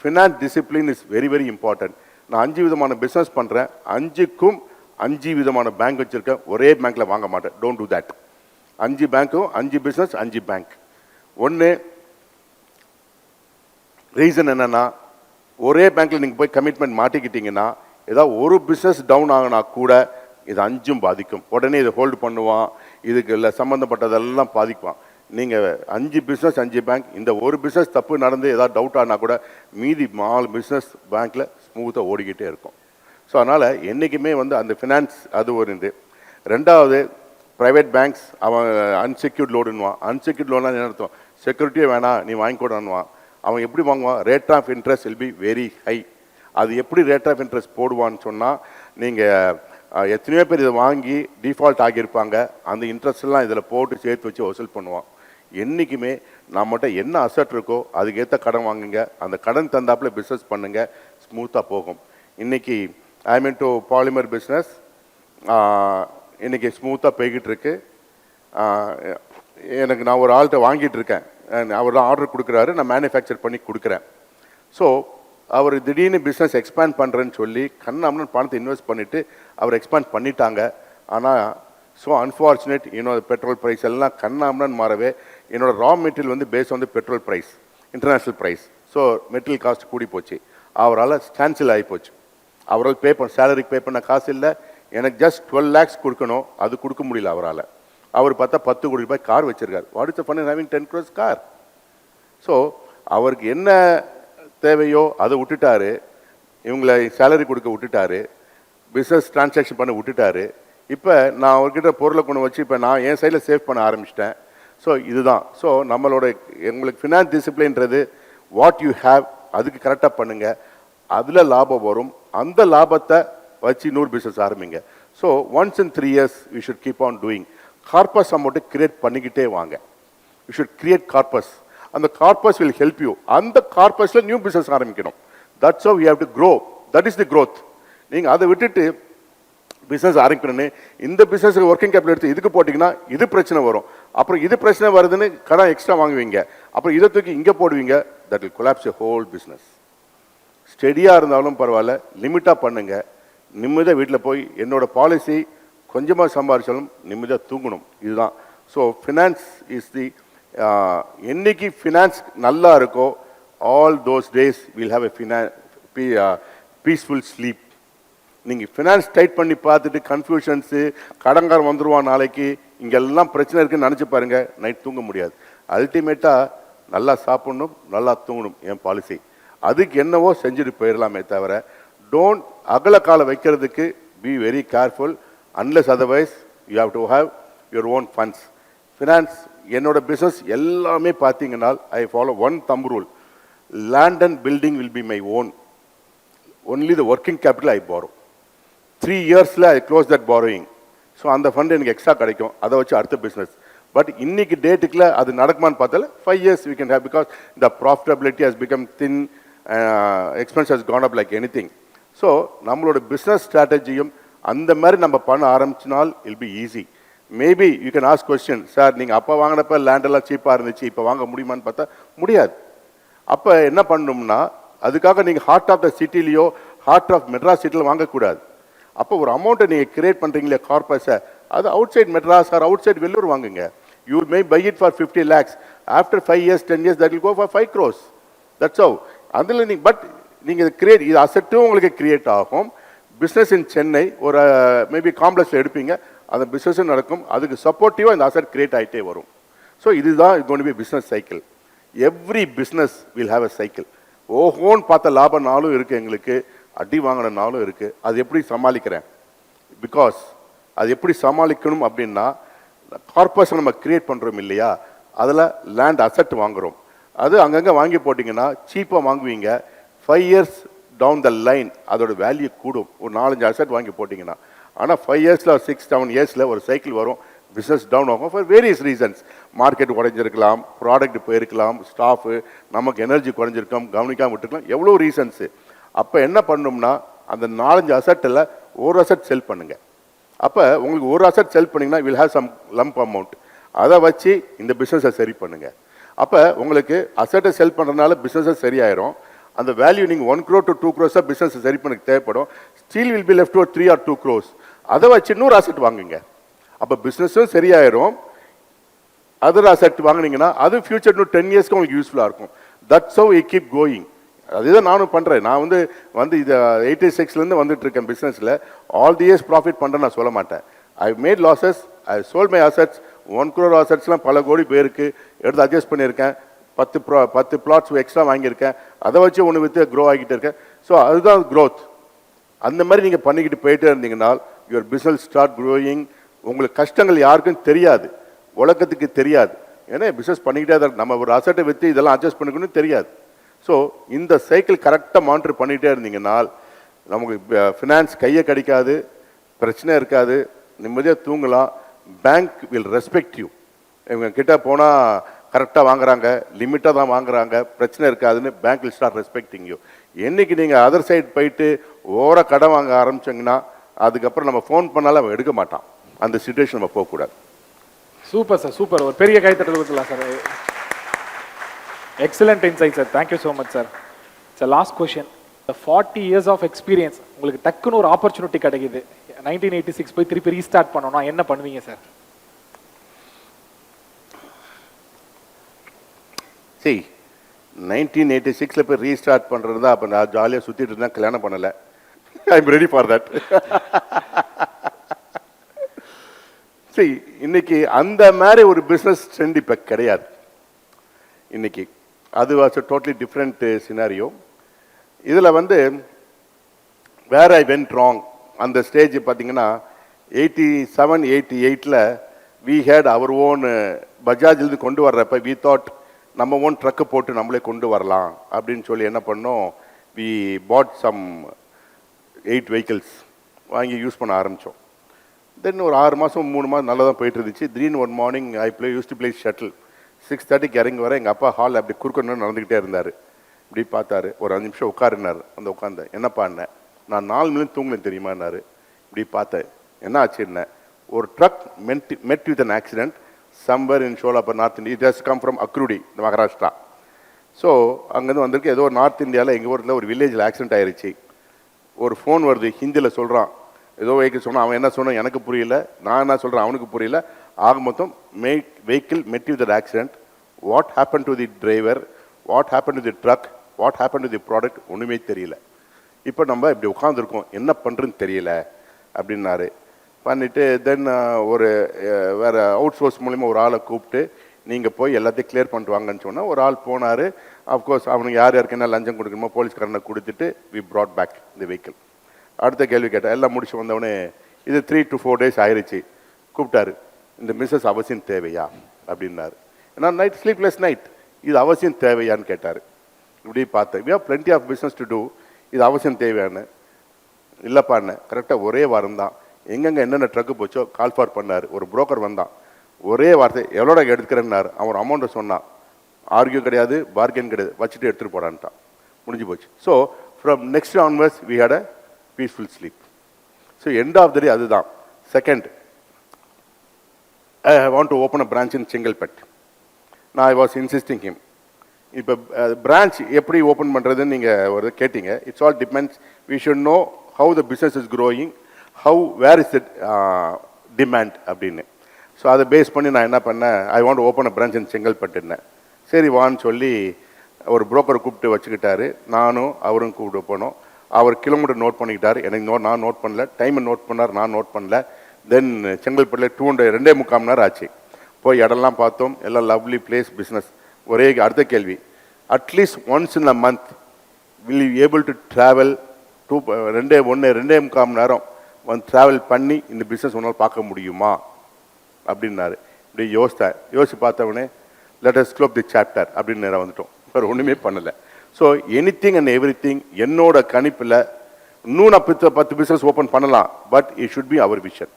finance discipline is very very important. நான் 5 விதமான பிஸ்னஸ் பண்ணுறேன், 5க்கும் 5 விதமான பேங்க் வச்சுருக்கேன். ஒரே பேங்க்கில் வாங்க மாட்டேன். Don't do that. 5 பேங்க்கும் 5 business 5 bank. ஒன்று ரீசன் என்னென்னா, ஒரே பேங்க்கில் நீங்கள் போய் கமிட்மெண்ட் மாட்டிக்கிட்டீங்கன்னா ஏதாவது ஒரு பிஸ்னஸ் டவுன் ஆகினா கூட இது 5ம் பாதிக்கும். உடனே இதை ஹோல்டு பண்ணுவான், இதுக்கு இல்லை சம்மந்தப்பட்டதெல்லாம் பாதிக்குவான். நீங்கள் 5 பிஸ்னஸ் 5 பேங்க், இந்த ஒரு பிஸ்னஸ் தப்பு நடந்து ஏதாவது டவுட் ஆனால் கூட மீதி 4 பிஸ்னஸ் பேங்க்கில் ஸ்மூத்தாக ஓடிக்கிட்டே இருக்கும். ஸோ அதனால் என்றைக்குமே வந்து அந்த ஃபினான்ஸ் அது ஒரு இது. ரெண்டாவது, ப்ரைவேட் பேங்க்ஸ் அவன் அன்செக்யூர்ட் லோடுன்னுவான். அன்செக்யூர்ட் லோன்னா என்ன அர்த்தம்? செக்யூரிட்டியே வேணாம், நீ வாங்கிக்கூடான்னுவான். அவன் எப்படி வாங்குவான்? Rate of interest will be very high. அது எப்படி ரேட் ஆஃப் இன்ட்ரெஸ்ட் போடுவான்னு சொன்னால், நீங்கள் எத்தனையோ பேர் இதை வாங்கி டிஃபால்ட் ஆகியிருப்பாங்க, அந்த இன்ட்ரெஸ்ட்லாம் இதில் போட்டு சேர்த்து வச்சு வசூல் பண்ணுவான். என்றைக்குமே நம்மகிட்ட என்ன அசட் இருக்கோ அதுக்கேற்ற கடன் வாங்குங்க, அந்த கடன் தந்தாப்பில் பிஸ்னஸ் பண்ணுங்கள், ஸ்மூத்தாக போகும். இன்றைக்கி ஐ மீன் டு பாலிமர் பிஸ்னஸ் இன்றைக்கி ஸ்மூத்தாக போய்கிட்டு இருக்கு. எனக்கு நான் ஒரு ஆள்கிட்ட வாங்கிட்டு இருக்கேன், அவர் தான் ஆர்டர் கொடுக்குறாரு, நான் மேனுஃபேக்சர் பண்ணி கொடுக்குறேன். ஸோ அவர் திடீர்னு பிஸ்னஸ் எக்ஸ்பேண்ட் பண்ணுறேன்னு சொல்லி கண்ணாமன்னு பணத்தை இன்வெஸ்ட் பண்ணிவிட்டு அவர் எக்ஸ்பேண்ட் பண்ணிட்டாங்க. ஆனால் ஸோ அன்ஃபார்ச்சுனேட், என்னோட பெட்ரோல் ப்ரைஸ் எல்லாம் கண்ணாமன்னு மாறவே என்னோடய ரா மெட்டீரியல் வந்து பேஸ் வந்து petrol price, international price. So material cost கூடி போச்சு. அவரால் ஸ்டான்சில் ஆகி போச்சு. அவரால் சேலரிக்கு பே பண்ண காசு இல்லை. எனக்கு ஜஸ்ட் 12 lakhs கொடுக்கணும், அது கொடுக்க முடியல அவரால். அவர் பார்த்தா 10 கோடி ரூபாய் கார் வச்சுருக்கார். What is the fun in having 10 crores car? ஸோ அவருக்கு என்ன தேவையோ அதை விட்டுட்டாரு, இவங்களை சேலரி கொடுக்க விட்டுட்டாரு, பிஸ்னஸ் டிரான்சாக்ஷன் பண்ண விட்டுட்டாரு. இப்போ நான் அவர்கிட்ட பொருளை கொண்டு வச்சு இப்போ நான் என் சைடில் சேவ் பண்ண ஆரம்பிச்சிட்டேன். ஸோ இதுதான். ஸோ நம்மளோட உங்களுக்கு ஃபினான்ஸ் டிசிப்ளின்றது வாட் யூ ஹேவ் அதுக்கு கரெக்டாக பண்ணுங்கள். அதில் லாபம் வரும். அந்த லாபத்தை வச்சு இன்னொரு பிஸ்னஸ் ஆரம்பிங்க. So once in 3 years you should keep on doing. Corpus அமௌண்ட்டை கிரியேட் பண்ணிக்கிட்டே வாங்க. You should create corpus. அந்த கார்பஸ் வில் ஹெல்ப் யூ. அந்த கார்பஸில் நியூ பிஸ்னஸ் ஆரம்பிக்கணும். That's how you have to grow. That is the growth. நீங்கள் அதை விட்டுட்டு business ஆரம்பிக்கணும்னு இந்த பிஸ்னஸுக்கு ஒர்க்கிங் கேபிட்டல் எடுத்து இதுக்கு போட்டிங்கன்னா இது பிரச்சனை வரும். அப்புறம் இது பிரச்சனை வருதுன்னு கடன் எக்ஸ்ட்ரா வாங்குவீங்க. அப்புறம் இதை தூக்கி இங்கே போடுவீங்க. That will collapse a whole business. ஸ்டெடியாக இருந்தாலும் பரவாயில்ல, லிமிட்டாக பண்ணுங்க. நிம்மதியாக வீட்டில் போய் என்னோட பாலிசி கொஞ்சமாக சம்பாதிச்சாலும் நிம்மதியாக தூங்கணும். இதுதான். ஸோ ஃபினான்ஸ் இஸ் தி என்னைக்கு ஃபினான்ஸ் நல்லா இருக்கோ all those days will have a peaceful sleep. நீங்கள் ஃபினான்ஸ் டைட் பண்ணி பார்த்துட்டு கன்ஃபியூஷன்ஸு கடங்காரம் வந்துடுவான் நாளைக்கு இங்கெல்லாம் பிரச்சனை இருக்குன்னு நினச்சி பாருங்கள், நைட் தூங்க முடியாது. அல்டிமேட்டாக நல்லா சாப்பிட்ணும், நல்லா தூங்கணும் என் பாலிசி. அதுக்கு என்னவோ செஞ்சுட்டு போயிடலாமே தவிர டோன்ட் அகல காலை வைக்கிறதுக்கு be very careful. Unless otherwise you have to have your own funds. Finance என்னோட பிஸ்னஸ் எல்லாமே பார்த்தீங்கன்னா I follow one thumb rule. Land and building will be my own. Only the working capital I borrow. 3 yearsல I close that borrowing. So அந்த fund எனக்கு extra கிடைக்கும். அதை வச்சு அடுத்த பிஸ்னஸ். பட் இன்னைக்கு டேட்டுக்குள்ள அது நடக்குமான்னு பார்த்தால 5 years we can have because the profitability has become thin, expense has gone up like anything. So நம்மளோட பிஸ்னஸ் ஸ்ட்ராட்டஜியும் அந்த மாதிரி நம்ம பண்ண ஆரம்பிச்சினால் will be easy. Maybe you can ask question, sir நீங்கள் அப்போ வாங்கினப்ப லேண்டெல்லாம் சீப்பாக இருந்துச்சு, இப்போ வாங்க முடியுமான்னு பார்த்தா முடியாது. அப்போ என்ன பண்ணணும்னா அதுக்காக நீங்கள் ஹார்ட் ஆஃப் த சிட்டிலேயோ ஹார்ட் ஆஃப் மெட்ராஸ் சிட்டியில் வாங்கக்கூடாது. அப்போ ஒரு அமௌண்ட்டை நீங்கள் கிரியேட் பண்ணுறீங்களே கார்பஸை, அது outside Madras or outside Vellore வாங்குங்க. You may buy it for 50 lakhs. After 5 years 10 years that will go for 5 crores. That's how. அதில் நீங்கள் பட் நீங்கள் கிரியேட் இது அசட்டும் உங்களுக்கு கிரியேட் ஆகும். பிஸ்னஸ் இன் சென்னை ஒரு மேபி காம்ப்ளெக்ஸில் எடுப்பீங்க, அந்த பிஸ்னஸும் நடக்கும். அதுக்கு சப்போர்ட்டிவாக இந்த அசட் கிரியேட் ஆகிட்டே வரும். ஸோ இதுதான் இது ஒன்று business cycle. Every business will have a cycle. ஓஹோன்னு பார்த்த லாப நாளும் இருக்குது, எங்களுக்கு அடி வாங்கின நாளும் இருக்குது. அது எப்படி சமாளிக்கிறேன்? பிகாஸ் அது எப்படி சமாளிக்கணும் அப்படின்னா கார்பஸை நம்ம கிரியேட் பண்ணுறோம் இல்லையா, அதில் லேண்ட் அசட் வாங்குகிறோம். அது அங்கங்கே வாங்கி போட்டிங்கன்னா சீப்பாக வாங்குவீங்க. 5 years டவுன் த லைன் அதோட வேல்யூ கூடும். ஒரு 4-5 அசட் வாங்கி போட்டிங்கன்னா. ஆனால் 5 yearsல 6-7 yearsல ஒரு சைக்கிள் வரும், பிஸ்னஸ் டவுன் ஆகும் ஃபார் வேரியஸ் ரீசன்ஸ். மார்க்கெட் உடஞ்சிருக்கலாம், ப்ராடக்ட் போயிருக்கலாம், ஸ்டாஃபு நமக்கு எனர்ஜி குறைஞ்சிருக்கலாம், கவனிக்காமல் விட்டுருக்கலாம், எவ்வளோ ரீசன்ஸு. அப்போ என்ன பண்ணணும்னா அந்த 4-5 அசட்டில் ஒரு அசட் செல் பண்ணுங்கள். அப்போ உங்களுக்கு ஒரு அசட் செல் பண்ணிங்கன்னா will have some lump amount. அதை வச்சு இந்த பிஸ்னஸை சரி பண்ணுங்கள். அப்போ உங்களுக்கு அசட்டை செல் பண்ணுறதுனால பிஸ்னஸை சரியாயிரும். அந்த வேல்யூ நீங்கள் 1 crore to 2 crores பிஸ்னஸை சரி பண்ண தேவைப்படும். Steel will be left 3 or 2 crores. அதை வச்சு இன்னொரு அசட் வாங்குங்க. அப்போ பிஸ்னஸும் சரியாயிரும். அதர் அசட் வாங்கினீங்கன்னா அது ஃபியூச்சர் இன்னும் 10 yearsக்கு உங்களுக்கு யூஸ்ஃபுல்லாக இருக்கும். That's how we keep going. அதுதான் நானும் பண்ணுறேன். நான் வந்து இது 86லேருந்து வந்துட்டு இருக்கேன் பிஸ்னஸில். ஆல் தி இயர்ஸ் ப்ராஃபிட் பண்ணுறேன் நான் சொல்ல மாட்டேன். I made losses, I sold my assets. 1 crore அசட்ஸ்லாம் பல கோடி போயிருக்கு, எடுத்து அட்ஜஸ்ட் பண்ணியிருக்கேன். 10 plots எக்ஸ்ட்ரா வாங்கியிருக்கேன், அதை வச்சு ஒன்று விற்று க்ரோ ஆகிட்டு இருக்கேன். ஸோ அதுதான் க்ரோத். அந்த மாதிரி நீங்கள் பண்ணிக்கிட்டு போயிட்டே இருந்தீங்கன்னா யுவர் பிஸ்னஸ் ஸ்டார்ட் க்ரோயிங். உங்களுக்கு கஷ்டங்கள் யாருக்கும் தெரியாது, உலகத்துக்கு தெரியாது. ஏன்னா பிஸ்னஸ் பண்ணிக்கிட்டே தான் நம்ம ஒரு அசட்டை விற்று இதெல்லாம் அட்ஜஸ்ட் பண்ணிக்கணும்னு தெரியாது. ஸோ இந்த சைக்கிள் கரெக்டாக மானிட்டர் பண்ணிகிட்டே இருந்தீங்கன்னா நமக்கு ஃபினான்ஸ் கையை கிடைக்காது, பிரச்சனை இருக்காது, நிம்மதியாக தூங்கலாம். Bank will respect you. இவங்க கிட்ட போனால் கரெக்டாக வாங்குறாங்க, லிமிட்டாக தான் வாங்குறாங்க, பிரச்சனை இருக்காதுன்னு bank will start respecting you. என்றைக்கு நீங்கள் அதர் சைடு போயிட்டு ஓவராக கடன் வாங்க ஆரம்பிச்சிங்கன்னா அதுக்கப்புறம் நம்ம ஃபோன் பண்ணாலும் அவன் எடுக்க மாட்டான். அந்த சிச்சுவேஷன் நம்ம போகக்கூடாது. Super sir, super. ஒரு பெரிய கைத்தட்டல் கொடுக்கலாம் sir. Excellent insight sir. Thank you so much sir. Sir last question. 40 years of experience, உங்களுக்கு டக்குன்னு ஒரு ஆப்பர்ச்சுனிட்டி கிடைக்குது, 1986 போய் திருப்பி ரீஸ்டார்ட் பண்ணோம்னா என்ன பண்ணுவீங்க சார்? சரி, 1986 போய் ரீஸ்டார்ட் பண்ணுறது தான். அப்போ நான் ஜாலியாக சுற்றிட்டு இருந்தேன், கல்யாணம் பண்ணலை. I am ready for that. சரி, இன்னைக்கு அந்த மாதிரி ஒரு பிஸ்னஸ் ட்ரெண்ட் இப்போ கிடையாது. இன்னைக்கு அது was a totally different scenario. இதில் வேர் ஐ வென்ட் ராங் அந்த ஸ்டேஜ் பார்த்தீங்கன்னா, 87, 88ல we had our own பஜாஜ்லேருந்து கொண்டு வர்றப்ப we thought நம்ம ஓன் ட்ரக்கு போட்டு நம்மளே கொண்டு வரலாம் அப்படின்னு சொல்லி என்ன பண்ணோம், we bought some 8 vehicles வாங்கி யூஸ் பண்ண ஆரம்பித்தோம். தென் ஒரு 6 மாதம் 3 மாதம் நல்லா தான் போயிட்டு இருந்துச்சு. திடீர்னு one morning use to play shuttle. 6:30க்கு இறங்கி வர எங்கள் அப்பா ஹால் அப்படி குறுக்கணும் நடந்துக்கிட்டே இருந்தார். இப்படி பார்த்தாரு, ஒரு 5 நிமிஷம் உட்காருனார். அந்த உட்காந்தேன், என்னப்பா என்ன, நான் 4 மணி தூங்கினேன் தெரியுமான்னாரு. இப்படி பார்த்தேன், என்ன ஆச்சு என்ன, ஒரு drug met with an accident somewhere in Sholapur, North India. It has come from Akrudi, Maharashtra. So அங்கேருந்து வந்திருக்கு, ஏதோ ஒரு நார்த் இந்தியாவில் எங்கள் ஊரில் ஒரு வில்லேஜில் ஆக்சிடென்ட் ஆயிடுச்சு. ஒரு ஃபோன் வருது, ஹிந்தியில் சொல்கிறான், ஏதோ வெஹிக்கிள் சொன்னான், அவன் என்ன சொன்னான் எனக்கு புரியல, நான் என்ன சொல்கிறேன் அவனுக்கு புரியல. ஆக மொத்தம் vehicle met with an accident. What happened to the driver, what happened to the truck, what happened to the product, ஒன்றுமே தெரியல. இப்போ நம்ம இப்படி உட்காந்துருக்கோம், என்ன பண்ணுறதுன்னு தெரியல அப்படின்னாரு. பண்ணிவிட்டு தென் ஒரு வேறு அவுட் சோர்ஸ் மூலிமா ஒரு ஆளை கூப்பிட்டு நீங்கள் போய் எல்லாத்தையும் கிளியர் பண்ணிட்டு வாங்கன்னு சொன்னால் ஒரு ஆள் போனார். அஃப்கோர்ஸ் அவனுக்கு யார் யாருக்கு என்ன லஞ்சம் கொடுக்கணுமோ போலீஸ்காரனை கொடுத்துட்டு we brought back the vehicle. அடுத்த கேள்வி கேட்டேன், எல்லாம் முடிச்சு வந்தவொடனே இது 3 to 4 days ஆயிடுச்சு. கூப்பிட்டாரு, இந்த மிஸ்ஸஸ் அவசியம் தேவையா அப்படின்னாரு. ஏன்னா நைட் ஸ்லீப்லெஸ் நைட், இது அவசியம் தேவையான்னு கேட்டார். இப்படி பார்த்தேன், we have plenty of business to do, இது அவசியம் தேவையான்னு. இல்லைப்பான்னு கரெக்டாக ஒரே வாரம் தான் எங்கெங்கே என்னென்ன ட்ரக்கு போச்சோ கால் ஃபார் பண்ணார். ஒரு புரோக்கர் வந்தான், ஒரே வார்த்தை எவ்வளோட எடுத்துக்கிறேன்னாரு. அவன் அமௌண்ட்டை சொன்னான், ஆர்கியூ கிடையாது, பார்கென் கிடையாது, வச்சுட்டு எடுத்துகிட்டு போடான்ட்டான், முடிஞ்சு போச்சு. So from next onwards we had a peaceful sleep. So end of the day அதுதான். Second, I want to open a branch in Chengalpattu. நான் ஐ வாஸ் இன்சிஸ்டிங் ஹிம். இப்போ பிரான்ச் எப்படி ஓப்பன் பண்ணுறதுன்னு நீங்கள் ஒரு கேட்டீங்க. It's all depends, we should know how the business is growing, how where is the demand அப்படின்னு. So அதை base பண்ணி நான் என்ன பண்ணேன், I want open a branch இன் செங்கல்பட்டுன்னேன். சரி வான்னு சொல்லி ஒரு புரோக்கரை கூப்பிட்டு வச்சுக்கிட்டாரு. நானும் அவரும் கூப்பிட்டு போனோம். அவர் கிலோமீட்டர் நோட் பண்ணிக்கிட்டார், எனக்கு நான் நோட் பண்ணல. டைமை நோட் பண்ணார், நான் நோட் பண்ணல. தென் செங்கல்பட்டில் 2.5 மணி நேரம் ஆச்சு. போய் இடம்லாம் பார்த்தோம், எல்லாம் லவ்லி பிளேஸ், பிஸ்னஸ். ஒரே அடுத்த கேள்வி, at least once in a month will you able to travel 2.5 மணி நேரம் வந்து ட்ராவல் பண்ணி இந்த பிஸ்னஸ் ஒன்றால் பார்க்க முடியுமா அப்படின்னாரு. இப்படி யோசிச்சு பார்த்தவொடனே let us close the chapter அப்படின்னு நேரம் வந்துட்டோம். வேறு ஒன்றுமே பண்ணலை. So anything and every thing என்னோட கணிப்பில் இன்னும் நான் 10 பிஸ்னஸ் ஓப்பன் பண்ணலாம், but it should be our vision.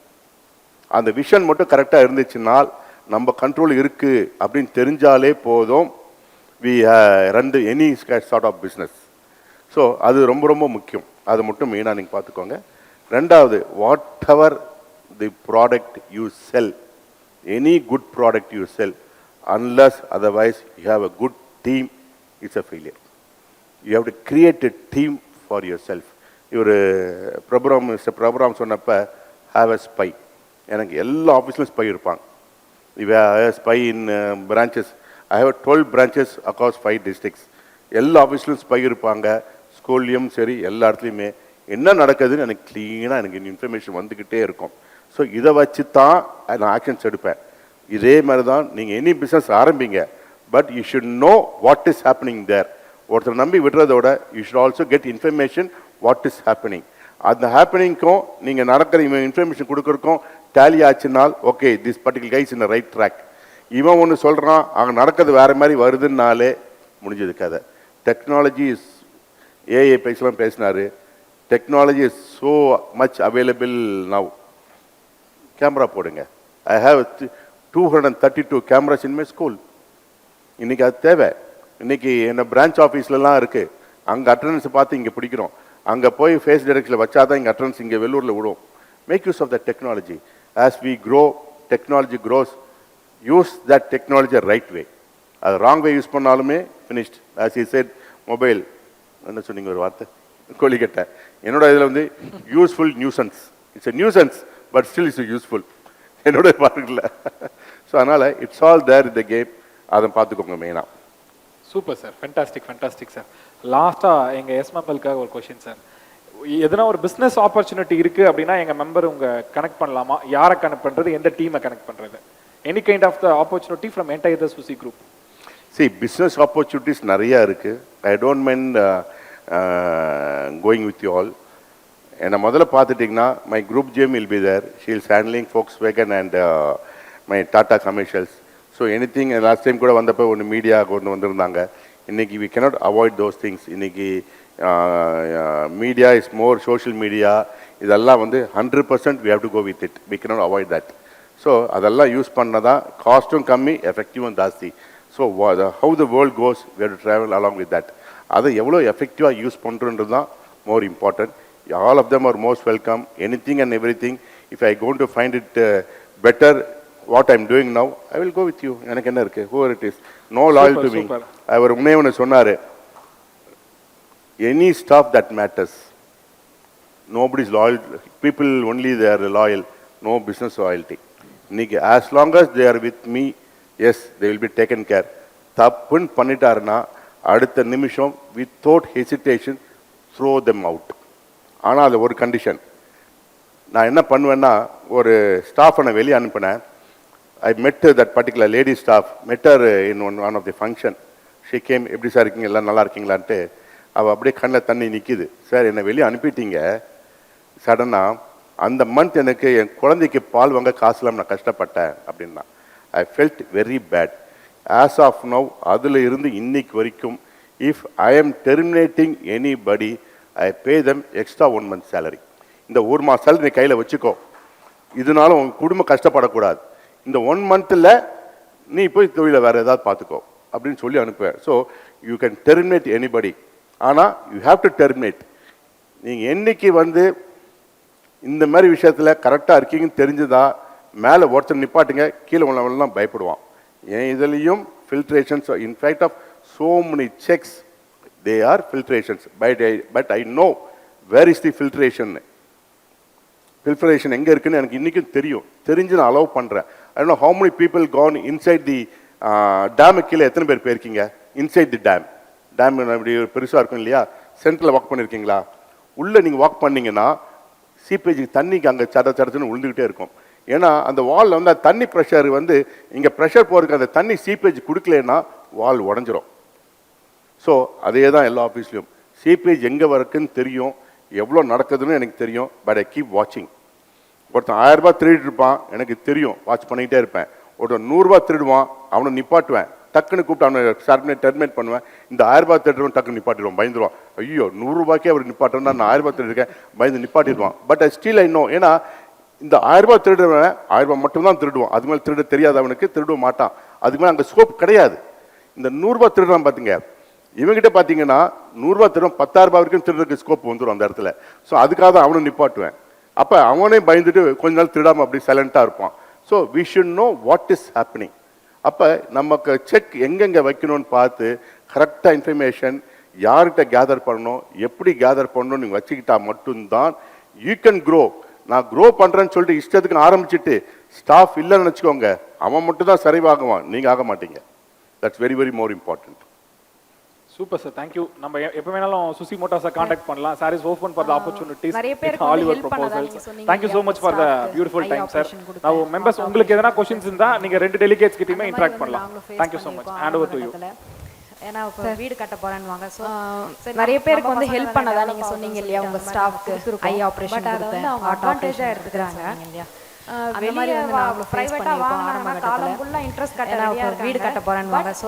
அந்த விஷன் மட்டும் கரெக்டாக இருந்துச்சுனால் நம்ம கண்ட்ரோல் இருக்குது அப்படின்னு தெரிஞ்சாலே போதும், we run the any sort of business. So அது ரொம்ப ரொம்ப முக்கியம். அது மட்டும் மெயினாக நீங்கள் பார்த்துக்கோங்க. ரெண்டாவது, whatever the product you sell, any good product you sell, unless otherwise you have a good team, it's a failure. You have to create a team for yourself. இவர் ப்ரோக்ராம் சொன்னப்போ have a spy. எனக்கு எல்லா ஆஃபீஸ்லையும் spy இருப்பாங்க. Spy in branches, I have 12 branches across 5 districts. எல்லா ஆஃபீஸ்லையும் spy இருப்பாங்க, ஸ்கூல்லையும் சரி, எல்லா இடத்துலையுமே என்ன நடக்குதுன்னு எனக்கு க்ளீனாக எனக்கு இன்ஃபர்மேஷன் வந்துக்கிட்டே இருக்கும். ஸோ இதை வச்சு தான் நான் ஆக்ஷன்ஸ் எடுப்பேன். இதே மாதிரி தான் நீங்கள் எனி பிஸ்னஸ் ஆரம்பிங்க, but you should know what is happening there. ஒருத்தர் நம்பி விடுறதோட you should also get information what is happening. அந்த ஹேப்பனிங்க்கும் நீங்கள் நடக்கிற இன்ஃபர்மேஷன் கொடுக்குறக்கும் டேலி ஆச்சுனால் okay, this particular guys in right track. இவன் ஒன்று சொல்கிறான், அங்கே நடக்கிறது வேறு மாதிரி வருதுன்னாலே முடிஞ்சது கதை. டெக்னாலஜி இஸ், ஏஐ பேசலாம் பேசினார், technology is so much available now. Camera போடுங்க. I have 232 cameras in my school. இன்றைக்கி அது தேவை. இன்றைக்கி என்ன பிரான்ச் ஆஃபீஸ்லலாம் இருக்குது, அங்கே அட்டண்டன்ஸை பார்த்து இங்கே பிடிக்கிறோம், அங்கே போய் ஃபேஸ் டைரக்ஷனில் வச்சா தான் இங்கே அட்டண்டன்ஸ் இங்கே வெள்ளூரில் விடும். Make use of the technology. As we grow, technology grows. Use that technology right way. அது ராங் வே யூஸ் பண்ணாலுமே finished. As you said, mobile என்ன சொன்னீங்க ஒரு வார்த்தை, கோழிக்கட்டை. என்னோட இதில் வந்து useful nuisance. It's a nuisance but still it's useful என்னோட பார்க்கல. ஸோ அதனால் it's all there in the game. அதை பார்த்துக்கோங்க மெயினாக. Super sir, fantastic sir. லாஸ்ட்டாக எங்கள் மெம்பருக்காக ஒரு கொஷின் சார். எதனா ஒரு பிஸ்னஸ் ஆப்பர்ச்சுனிட்டி இருக்குது அப்படின்னா எங்கள் மெம்பர் உங்கள் கனெக்ட் பண்ணலாமா? யாரை கனெக்ட் பண்ணுறது, எந்த டீமை கனெக்ட் பண்ணுறது? Any kind of the opportunity from entire the Suchi group. See, business opportunities நிறையா இருக்குது. I don't mind going with you all. என்னை முதல்ல பார்த்துட்டிங்கன்னா my group GM will be there, she is handling Volkswagen and my Tata commercials. So any thing last time கூட வந்தப்போ ஒன்று media கொண்டு வந்திருந்தாங்க. இன்றைக்கி we cannot avoid those things. இன்றைக்கி media is more social media, இதெல்லாம் வந்து 100% we have to go with it. We cannot avoid that. So அதெல்லாம் யூஸ் பண்ணதான் காஸ்ட்டும் கம்மி, எஃபெக்டிவும் ஜாஸ்தி. So how the world goes, we have to travel along with that. அதை எவ்வளோ எஃபெக்டிவாக யூஸ் பண்ணுறது தான் more important. All of them are most welcome. Anything and everything. If I going to find it better, what I'm doing now, I will go with you. எனக்கு என்ன இருக்கு, whoever it is, no loyal to me. அவர் உண்மையை சொன்னாரு, any staff that matters, nobody is loyal. People only they are loyal, no business loyalty. இன்னைக்கு as long as they are with me, yes, they will be taken care. தப்புன்னு பண்ணிட்டாருன்னா அடுத்த நிமிஷம் without hesitation throw them out. ஆனால் அது ஒரு condition. நான் என்ன பண்ணுவேன்னா, ஒரு ஸ்டாஃபை நான் வெளியே அனுப்பினேன். I met that particular lady staff, met her in one of the function. She came, எப்படி சார் இருக்கீங்க, எல்லாம் நல்லா இருக்கீங்களான்ட்டு. அவள் அப்படியே கண்ணில் தண்ணி நிற்கிது. சார் என்னை வெளியே அனுப்பிட்டீங்க, சடனாக அந்த மந்த் எனக்கு என் குழந்தைக்கு பால் வாங்க காசு இல்லாமல் நான் கஷ்டப்பட்டேன் அப்படின்னா. I felt very bad. As of now அதில் இருந்து இன்னைக்கு வரைக்கும் if I am terminating anybody, I pay them extra 1 month salary. இந்த 1 மாத சேலரி நீ கையில் வச்சுக்கோ, இதனால உங்கள் குடும்பம் கஷ்டப்படக்கூடாது. இந்த 1 monthல நீ போய் தொழிலை வேறு ஏதாவது பார்த்துக்கோ அப்படின்னு சொல்லி அனுப்புவேன். So you can terminate anybody, ஆனால் யூ ஹாவ் டு டெர்மினேட். நீங்கள் என்னைக்கு வந்து இந்த மாதிரி விஷயத்தில் கரெக்டாக இருக்கீங்கன்னு தெரிஞ்சுதா மேலே ஒருத்தர் நிப்பாட்டுங்க, கீழே உள்ளவங்களாம் பயப்படுவான். ஏன் இதுலேயும் filtrations, in fact of so many checks, they are filtrations, but I know where is the filtration. Filtration எங்கே இருக்குன்னு எனக்கு இன்றைக்கும் தெரியும். தெரிஞ்சு நான் அலோவ் பண்ணுறேன். I don't know how many people gone inside the dam. கீழே எத்தனை பேர் போயிருக்கீங்க? Inside the dam. டேம் அப்படி பெருசாக இருக்கும் இல்லையா, சென்டரில் வாக் பண்ணியிருக்கீங்களா? உள்ளே நீங்கள் வாக் பண்ணிங்கன்னா சீப்பேஜ் தண்ணிக்கு அங்கே சடச்சுன்னு விழுந்துக்கிட்டே இருக்கும். ஏன்னா அந்த வாலில் வந்து தண்ணி ப்ரெஷர் வந்து இங்கே ப்ரெஷர் போகிறதுக்கு அந்த தண்ணி சீப்பேஜ் கொடுக்கலன்னா வால் உடஞ்சிரும். ஸோ அதே தான் எல்லா ஆஃபீஸ்லையும் சீப்பேஜ் எங்கே வரைக்குன்னு தெரியும், எவ்வளோ நடக்குதுன்னு எனக்கு தெரியும். பட் ஐ கீப் வாட்சிங். ஒருத்தன் 1000 ரூபாய் திருடிட்டு இருப்பான், எனக்கு தெரியும், வாட்ச் பண்ணிக்கிட்டே இருப்பேன். ஒருத்தன் 100 ரூபாய் திருடுவான், அவனை நிப்பாட்டுவேன், டக்குன்னு கூப்பிட்டு அவனை டெர்மினேட் பண்ணுவேன். இந்த 1000 ரூபாய் திருடுவான், டக்குன்னு நிப்பாட்டிடுவான், பயந்துருவான். ஐயோ 100 ரூபாய்க்கே அவர் நிப்பாட்டுறா, நான் 1000 ரூபாய் திருடிருக்கேன், பயந்து நிப்பாட்டிடுவான். But I still I know, ஏன்னா இந்த 1000 ரூபாய் திருடுறவன் 1000 ரூபாய் மட்டும்தான் திருடுவான், அது மேலே திருட தெரியாது அவனுக்கு, திருட மாட்டான். அதுக்கு மேலே அங்கே ஸ்கோப் கிடையாது. இந்த 100 ரூபாய் திருடுறான் பார்த்தீங்க, இவங்கிட்ட பார்த்தீங்கன்னா 100 ரூபாய் திருடும் 10,000 ரூபாய் வரைக்கும் திருடுறதுக்கு ஸ்கோப் வந்துடும் அந்த இடத்துல. ஸோ அதுக்காக தான் அவனை நிப்பாட்டுவேன். அப்போ அவனே பயந்துட்டு கொஞ்ச நாள் திருடாமல் அப்படி சைலண்ட்டாக இருப்பான். So we should know what is happening. அப்போ நமக்கு செக் எங்கெங்கே வைக்கணும்னு பார்த்து கரெக்டாக இன்ஃபர்மேஷன் யார்கிட்ட கேதர் பண்ணணும், எப்படி கேதர் பண்ணணும் நீங்கள் வச்சுக்கிட்டா மட்டும்தான் யூ கேன் க்ரோ. நான் க்ரோ பண்ணுறேன்னு சொல்லிட்டு இஷ்டத்துக்கு ஆரம்பிச்சுட்டு ஸ்டாஃப் இல்லைன்னு வச்சுக்கோங்க, அவன் மட்டும் தான் சரிவாகுவான், நீங்கள் ஆக மாட்டீங்க. That's very very more important. Super sir, thank you. நம்ம எப்போ வேணாலும் சுசி மோட்டார்ஸை காண்டாக்ட் பண்ணலாம். Sir is open for the opportunities, all your proposals. Thank you so much for the beautiful time sir. நான் மெம்பர்ஸ் உங்களுக்கு எதனா கொஸ்டின்ஸ் இருந்தால் நீங்கள் 2 டெலிகேட்ஸ் கிட்டயுமே இன்டராக்ட் பண்ணலாம். Thank you so much. Hand over to you. ஏன்னா இப்போ வீடு கட்ட போறேன்னு வாங்க. ஸோ நிறைய பேருக்கு வந்து ஹெல்ப் பண்ணதா நீங்க சொன்னீங்க இல்லையா, உங்க ஸ்டாஃப்க்கு ஐ ஆப்ரேஷன் கொடுத்து அவங்க அட்வான்டேஜா எடுத்துக்கிறாங்க இல்லையா. அந்த மாதிரி வந்து நாங்க பிரைவேட்டா வாங்குனாங்கன்னா காலம் ஃபுல்லா இன்ட்ரஸ்ட் கட்ட ரெடியா இருக்காங்க. வீடு கட்ட போறேன்னு வாங்க. ஸோ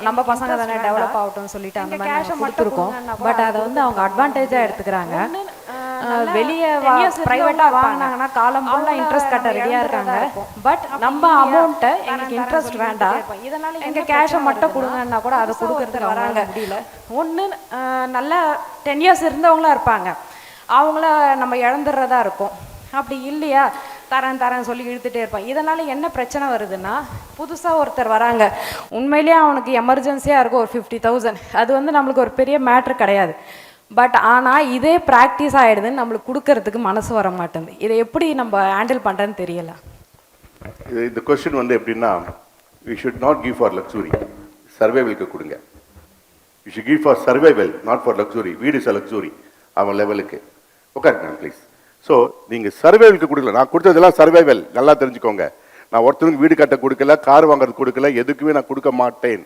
நம்ம பசங்க தானே டெவலப் ஆகட்டும்னு சொல்லிட்டு அந்த மாதிரி கேஷ் கொடுத்துருக்கோம். பட் அதை வந்து அவங்க அட்வான்டேஜா எடுத்துக்கிறாங்க. வெளியே பிரைவேட்டா வாங்கினாங்கன்னா காலம் ஃபுல்லா இன்ட்ரெஸ்ட் கட்ட ரெடியா இருக்காங்க. பட் நம்ம அமௌண்ட்டை எங்களுக்கு இன்ட்ரெஸ்ட் வேண்டாம், எங்க கேஷை மட்டும் கொடுங்கன்னா கூட அதை கொடுக்கறதுக்கு வராங்க முடியல. ஒன்று நல்ல 10 years இருந்தவங்களா இருப்பாங்க, அவங்கள நம்ம இழந்துடுறதா இருக்கும். அப்படி இல்லையா, தரேன் சொல்லி இழுத்துட்டே இருப்பான். இதனால என்ன பிரச்சனை வருதுன்னா, புதுசாக ஒருத்தர் வராங்க, உண்மையிலேயே அவனுக்கு எமர்ஜென்சியாக இருக்கும் ஒரு 50,000, அது வந்து நம்மளுக்கு ஒரு பெரிய மேட்ரு கிடையாது. பட் ஆனால் இதே ப்ராக்டிஸ் ஆகிடுதுன்னு நம்மளுக்கு கொடுக்கறதுக்கு மனசு வர மாட்டேங்குது. இதை எப்படி நம்ம ஹேண்டில் பண்ணுறதுன்னு தெரியல. இந்த கொஸ்டின் வந்து எப்படின்னா, we should not give for luxury, சர்வைவலுக்கு கொடுங்க. We should give for survival, not for luxury. வீடு இஸ் அ லக்ஸுரி அவன் லெவலுக்கு. உட்காருங்க ப்ளீஸ். ஸோ நீங்கள் சர்வைவலுக்கு கொடுக்கல, நான் கொடுத்ததெல்லாம் சர்வைவல், நல்லா தெரிஞ்சுக்கோங்க. நான் ஒருத்தருக்கு வீடு கட்ட கொடுக்கல, கார் வாங்குறது கொடுக்கல, எதுக்குமே நான் கொடுக்க மாட்டேன்.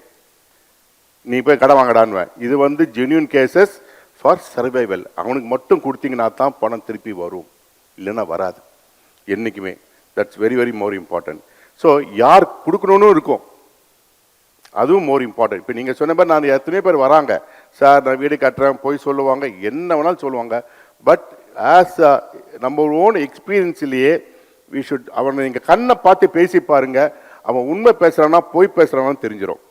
நீ போய் கடை வாங்கடான்னுவேன். இது வந்து ஜென்யூன் கேசஸ், ஃபார் சர்வைவல். அவனுக்கு மட்டும் கொடுத்தீங்கன்னா தான் பணம் திருப்பி வரும், இல்லைன்னா வராது என்றைக்குமே. That's very very more important. So யார் கொடுக்கணும்னு இருக்கும், அதுவும் மோர் இம்பார்ட்டன்ட். இப்போ நீங்கள் சொன்ன மாதிரி நான் எத்தனையோ பேர் வராங்க, சார் நான் வீடு கட்டுறேன் போய் சொல்லுவாங்க, என்ன வேணாலும் சொல்லுவாங்க. பட் ஆஸ் நம்ம ஓன் எக்ஸ்பீரியன்ஸ்லேயே வி ஷுட், அவனை நீங்கள் கண்ணை பார்த்து பேசி பாருங்க, அவன் உண்மை பேசுகிறானா போய் பேசுகிறானான்னு தெரிஞ்சிடும்.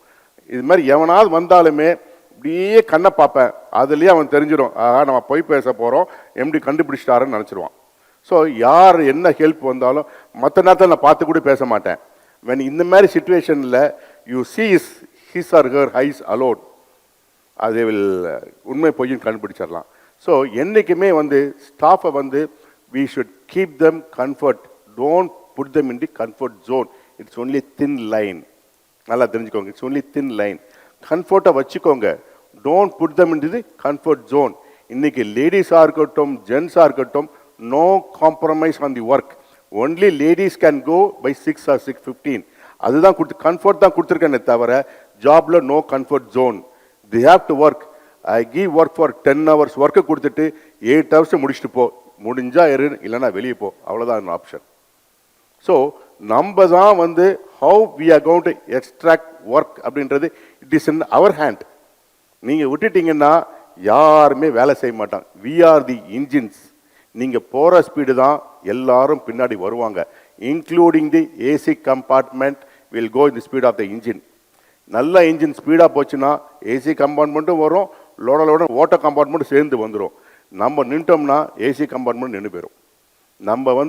இது மாதிரி எவனாவது வந்தாலுமே இப்படியே கண்ணை பார்ப்பேன், அதுலேயே அவன் தெரிஞ்சிடும், ஆஹா நம்ம போய் பேச போகிறோம், எப்படி கண்டுபிடிச்சிட்டாருன்னு நினச்சிடுவான். ஸோ யார் என்ன ஹெல்ப் வந்தாலும் மற்ற நேரத்தில் நான் பார்த்து கூட பேச மாட்டேன். when இந்த மாதிரி சுச்சுவேஷனில் you see his or her eyes alone, அதை வில் உண்மை பொய்யும் கண்டுபிடிச்சிடலாம். ஸோ என்றைக்குமே ஸ்டாஃபை we should keep them comfort, don't put them in the comfort zone. It's only thin line. நல்லா தெரிஞ்சுக்கோங்க, it's only thin line. கம்ஃபர்ட்டை வச்சுக்கோங்க, don't put them into the comfort zone. இன்னைக்கு லேடிஸாக இருக்கட்டும் ஜென்ஸாக இருக்கட்டும், no compromise on the work. Only ladies can go by 6 or 6:15. அதுதான் comfort தான் கொடுத்துருக்கேனே தவிர ஜாப்ல no comfort zone. they have to work. I give work for 10 hours ஒர்க்கை கொடுத்துட்டு 8 hours முடிச்சுட்டு போ, முடிஞ்சா இரு, இல்லைன்னா வெளியே போ, அவ்வளோதான் ஆப்ஷன். ஸோ நம்ம தான் how we are going to extract work அப்படின்றது it is in our hand. நீங்கள் விட்டுட்டீங்கன்னா யாருமே வேலை செய்ய மாட்டாங்க. we are the engines. நீங்கள் போகிற ஸ்பீடு தான் எல்லாரும் பின்னாடி வருவாங்க, including the AC compartment will go in the speed of the engine. நல்ல இன்ஜின் ஸ்பீடாக போச்சுன்னா ஏசி கம்பார்ட்மெண்ட்டும் வரும், லோட ஓட்டர் கம்பார்ட்மெண்ட்டும் சேர்ந்து வந்துடும். நம்ம நின்ட்டோம்னா ஏசி கம்பார்ட்மெண்ட் நின்று போயிடும். நம்ம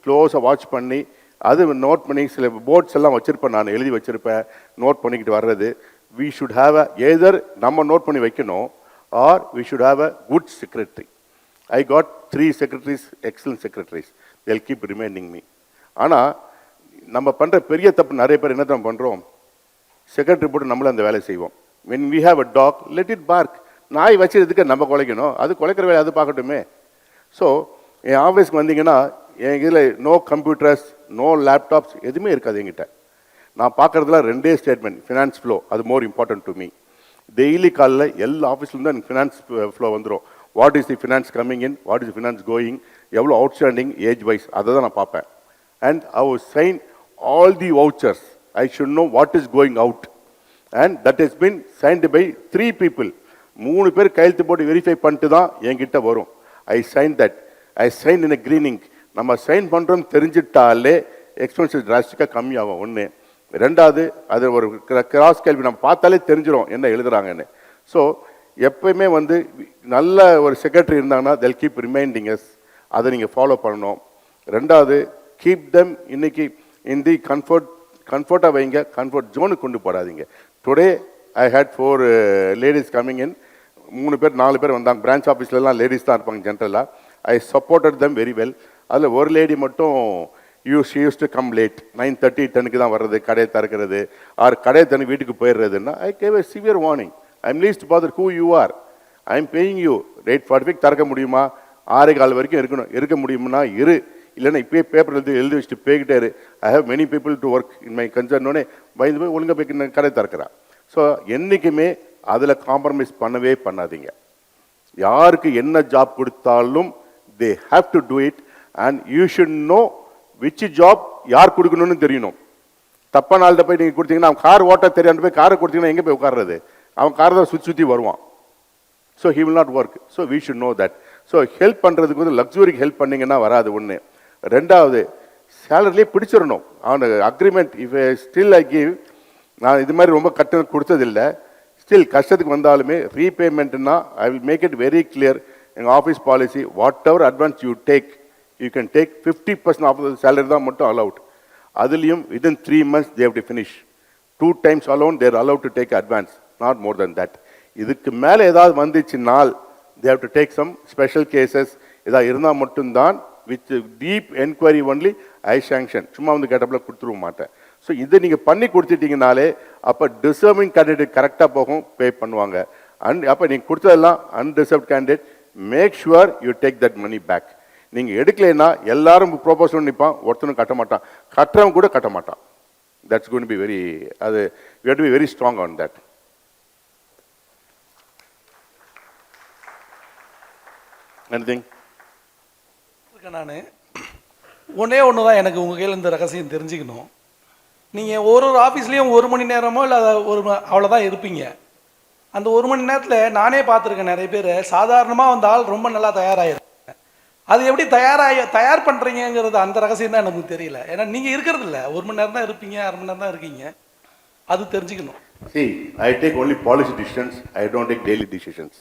க்ளோஸாக வாட்ச் பண்ணி அது நோட் பண்ணி, சில போர்ட்ஸ் எல்லாம் வச்சுருப்பேன், நான் எழுதி வச்சுருப்பேன், நோட் பண்ணிக்கிட்டு வர்றது. வி ஷுட் ஹாவ் எதர் நம்ம நோட் பண்ணி வைக்கணும், or we should have a good secretary. I got 3 secretaries, excellent secretaries. They'll keep reminding me. ஆனால் நம்ம பண்ணுற பெரிய தப்பு, நிறைய பேர் என்ன தான் பண்ணுறோம், செக்ரட்டரி போட்டு நம்மளும் அந்த வேலை செய்வோம். when we have a dog, let it bark. நாய் வச்சுறதுக்கு நம்ம குலைக்கணும், அது குலைக்கிற வேலை அது பார்க்கட்டுமே. ஸோ என் ஆஃபீஸ்க்கு வந்தீங்கன்னா என் இதில் நோ கம்ப்யூட்டர்ஸ், நோ லேப்டாப்ஸ், எதுவுமே இருக்காது என்கிட்ட. நான் பார்க்குறதுலாம் 2 ஸ்டேட்மெண்ட், ஃபினான்ஸ் ஃப்ளோ, அது more important to me. Daily காலையில் எல்லா ஆஃபீஸ்லேருந்து எனக்கு ஃபினான்ஸ் ஃப்ளோ வந்துடும். What is the finance coming in, what is the finance going, எவ்வளோ அவுட்ஸ்டாண்டிங் ஏஜ் வைஸ், அதை தான் நான் பார்ப்பேன். And I will sign all the vouchers. I should know what is going out, and that is been signed by 3 people. 3 பேர் கையெழுத்து போட்டு verify பண்ணிட்டு தான் என்கிட்ட வரும். I sign that, I sign in a screening. நம்ம சைன் பண்ணுறோம்னு தெரிஞ்சிட்டாலே எக்ஸ்பென்சஸ் டிராஸ்டிக்காக கம்மியாகும். ஒன்று. ரெண்டாவது, அது ஒரு கிராஸ் கேள்வி நம்ம பார்த்தாலே தெரிஞ்சிடும் என்ன எழுதுறாங்கன்னு. ஸோ எப்பயுமே நல்ல ஒரு செக்ரட்டரி இருந்தாங்கன்னா they'll keep reminding us, அதை நீங்கள் ஃபாலோ பண்ணணும். ரெண்டாவது, கீப் தெம் இன்னைக்கு in the கம்ஃபர்ட்டாக வைங்க, கம்ஃபர்ட் ஜோனுக்கு கொண்டு போடாதீங்க. Today I had 4 ladies coming in. 3 பேர் 4 பேர் வந்தாங்க. பிரான்ச் ஆஃபீஸ்லலாம் லேடிஸ் தான் இருப்பாங்க ஜென்ரலாக. I supported them very well. அதில் ஒரு லேடி மட்டும் she use to come late, 9:30 10க்கு தான் வர்றது, கடையை திறக்கிறது, ஆர் கடையை திறந்து வீட்டுக்கு போயிடுறதுன்னா I gave a severe warning. I'm least bothered who you are. I'm paying you. rate 45 திறக்க முடியுமா, 6:15 வரைக்கும் இருக்க முடியும்னா இரு, இல்லைன்னா இப்போயே பேப்பர் எழுதி வச்சுட்டு போய்கிட்டே இரு. I how many people to work in my கன்சர்னோடனே பயந்து போய் ஒழுங்காக போய் கடை திறக்கிறா. ஸோ என்றைக்குமே அதில் காம்ப்ரமைஸ் பண்ணவே பண்ணாதீங்க. யாருக்கு என்ன ஜாப் கொடுத்தாலும் they have to do it, and you should know which job யார் கொடுக்கணும்னு தெரியணும். தப்பான ஆள்கிட்ட போய் நீங்கள் கொடுத்தீங்கன்னா, அவன் கார் ஓட்ட தெரியாண்டு போய் காரை கொடுத்தீங்கன்னா எங்கே போய் உட்கார்றது, அவன் காரை தான் சுற்றி வருவான். So he will not work. So we should know that. So help பண்ணுறதுக்கு லக்ஸுரிக்கு ஹெல்ப் பண்ணிங்கன்னா வராது. ஒன்று. ரெண்டாவது, சேலரிலே பிடிச்சிடணும். அவனுக்கு agreement if still I give, நான் இது மாதிரி ரொம்ப கட்டணம் கொடுத்ததில்லை, ஸ்டில் கஷ்டத்துக்கு வந்தாலுமே ரீபேமெண்ட்னா I will make it very clear. எங்கள் office policy, whatever advance you take, you can take 50% of the salary தான் மட்டும் அலவுட். அதுலேயும் within 3 months they have to finish. 2 times alone they are allowed to take advance, not more than that. இதுக்கு மேலே ஏதாவது வந்துச்சுனால் they have to take some special cases. ஏதாவது இருந்தால் மட்டும்தான் with deep enquiry only I sanction. சும்மா கேட்டப்பல கொடுத்துருவ மாட்டேன். So இதை நீங்கள் பண்ணி கொடுத்துட்டீங்கனாலே அப்போ டிசர்விங் கேண்டிடேட் கரெக்டாக போகும், பே பண்ணுவாங்க. அப்போ நீங்கள் கொடுத்ததெல்லாம் undeserved candidate, make sure you take that money back. நீங்கள் எடுக்கலைன்னா எல்லாரும் ப்ரோபோசல் நிற்பான், ஒருத்தனும் கட்ட மாட்டான், கட்டுறவன் கூட கட்ட மாட்டான். That's going to be very, அது you have to be very strong on that. Anything? நான் ஒன்றே ஒன்று தான் எனக்கு உங்கள் கையில் இந்த ரகசியம் தெரிஞ்சுக்கணும். நீங்கள் ஒரு ஆஃபீஸ்லேயும் 1 மணி நேரமோ இல்லை அவ்வளோதான் இருப்பீங்க. அந்த 1 மணி நேரத்தில் நானே பார்த்துருக்கேன் நிறைய பேர் சாதாரணமாக வந்தால் ரொம்ப நல்லா தயாராகிருக்கேன். அது எப்படி தயார் பண்ணுறீங்கிறது அந்த ரகசியம் தான் எனக்கு தெரியல. ஏன்னா நீங்கள் இருக்கிறது இல்லை, 1 மணி நேரம் தான் இருப்பீங்க, 1/2 மணி நேரம் தான் இருக்கீங்க. அது தெரிஞ்சுக்கணும். See, I take only policy decisions, I don't take daily decisions.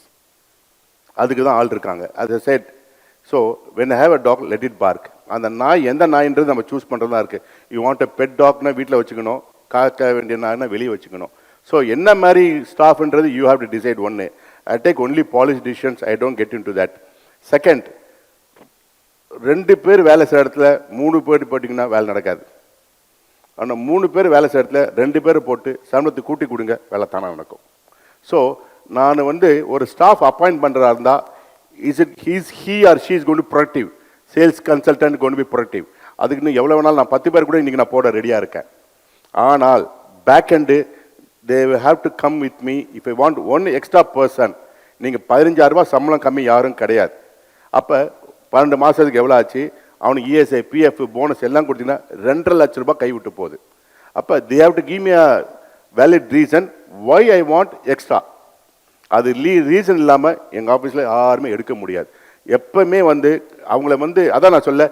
அதுக்கு தான் ஆள் இருக்காங்க. As I said, so when I have a dog, let it bark. அந்த நாய் எந்த நாயின்றது நம்ம சூஸ் பண்ணுறதா இருக்குது. யூ வாண்ட் அ பெட் டாக்னா வீட்டில் வச்சுக்கணும், காக்க வேண்டிய நாய்னா வெளியே வச்சுக்கணும். ஸோ என்ன மாதிரி ஸ்டாஃப்ன்றது யூ ஹாவ் டு டிசைட் ஒன்று. I take only policy decisions, I don't get in to that. Second, 2 பேர் வேலை செய்கிற இடத்துல 3 பேர் போட்டிங்கன்னா வேலை நடக்காது. ஆனால் 3 பேர் வேலை செய்கிற இடத்துல 2 பேர் போட்டு சம்பளத்தை கூட்டி கொடுங்க, வேலை தானாக நடக்கும். ஸோ நான் ஒரு ஸ்டாஃப் அப்பாயிண்ட் பண்ணுறதா இருந்தால், he or she is going to be productive, sales consultant going to be productive. அதுக்கு இன்னும் எவ்வளோ வேணாலும் நான் 10 பேர் கூட இன்றைக்கி நான் போட ரெடியாக இருக்கேன். ஆனால் back end they will have to come with me if I want one extra person. நீங்கள் 15,000 ரூபாய் சம்பளம் கம்மி யாரும் கிடையாது. அப்போ 12 மாதத்துக்கு எவ்வளோ ஆச்சு? அவனுக்கு இஎஸ்ஐ, பிஎஃப், போனஸ் எல்லாம் கொடுத்தீங்கன்னா 2.5 லட்ச ரூபாய் கைவிட்டு போகுது. அப்போ they have to give me a valid reason why I want extra. அது ரீசன் இல்லாமல் எங்கள் ஆஃபீஸில் யாருமே எடுக்க முடியாது. எப்பவுமே அவங்கள அதான் நான் சொல்ல,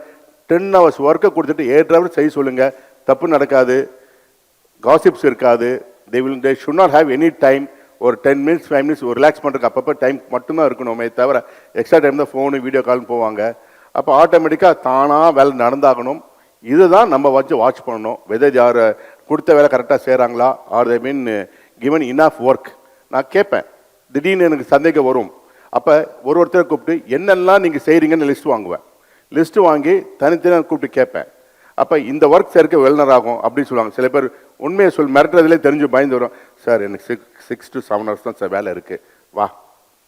10 hours ஒர்க்கை கொடுத்துட்டு 8 hours செய்ய சொல்லுங்கள், தப்பு நடக்காது, காசிப்ஸ் இருக்காது. they should not have any time. ஒரு 10 minutes 5 minutes ஒரு ரிலாக்ஸ் பண்ணுறதுக்கு அப்பப்போ டைம் மட்டும்தான் இருக்கணுமே தவிர எக்ஸ்ட்ரா டைம் தான் ஃபோனு வீடியோ கால்னு போவாங்க. அப்போ ஆட்டோமேட்டிக்காக தானாக வேலை நடந்தாகணும். இதுதான் நம்ம வாட்ச் பண்ணணும். வெதர் யார் கொடுத்த வேலை கரெக்டாக செய்கிறாங்களா, R they been given enough work. நான் கேட்பேன், திடீர்னு எனக்கு சந்தேகம் வரும். அப்போ ஒருத்தரை கூப்பிட்டு என்னெல்லாம் நீங்கள் செய்கிறீங்கன்னு லிஸ்ட் வாங்குவேன். லிஸ்ட்டு வாங்கி தனித்தனியாக கூப்பிட்டு கேட்பேன். அப்போ இந்த ஒர்க் சேர்க்க வெல்னர் ஆகும் அப்படின்னு சொல்லுவாங்க. சில பேர் உண்மையை மிரட்டுறதுலே தெரிஞ்சு பயந்து வரும். சார் எனக்கு 6 to 7 hours தான் சார் வேலை இருக்குது, வா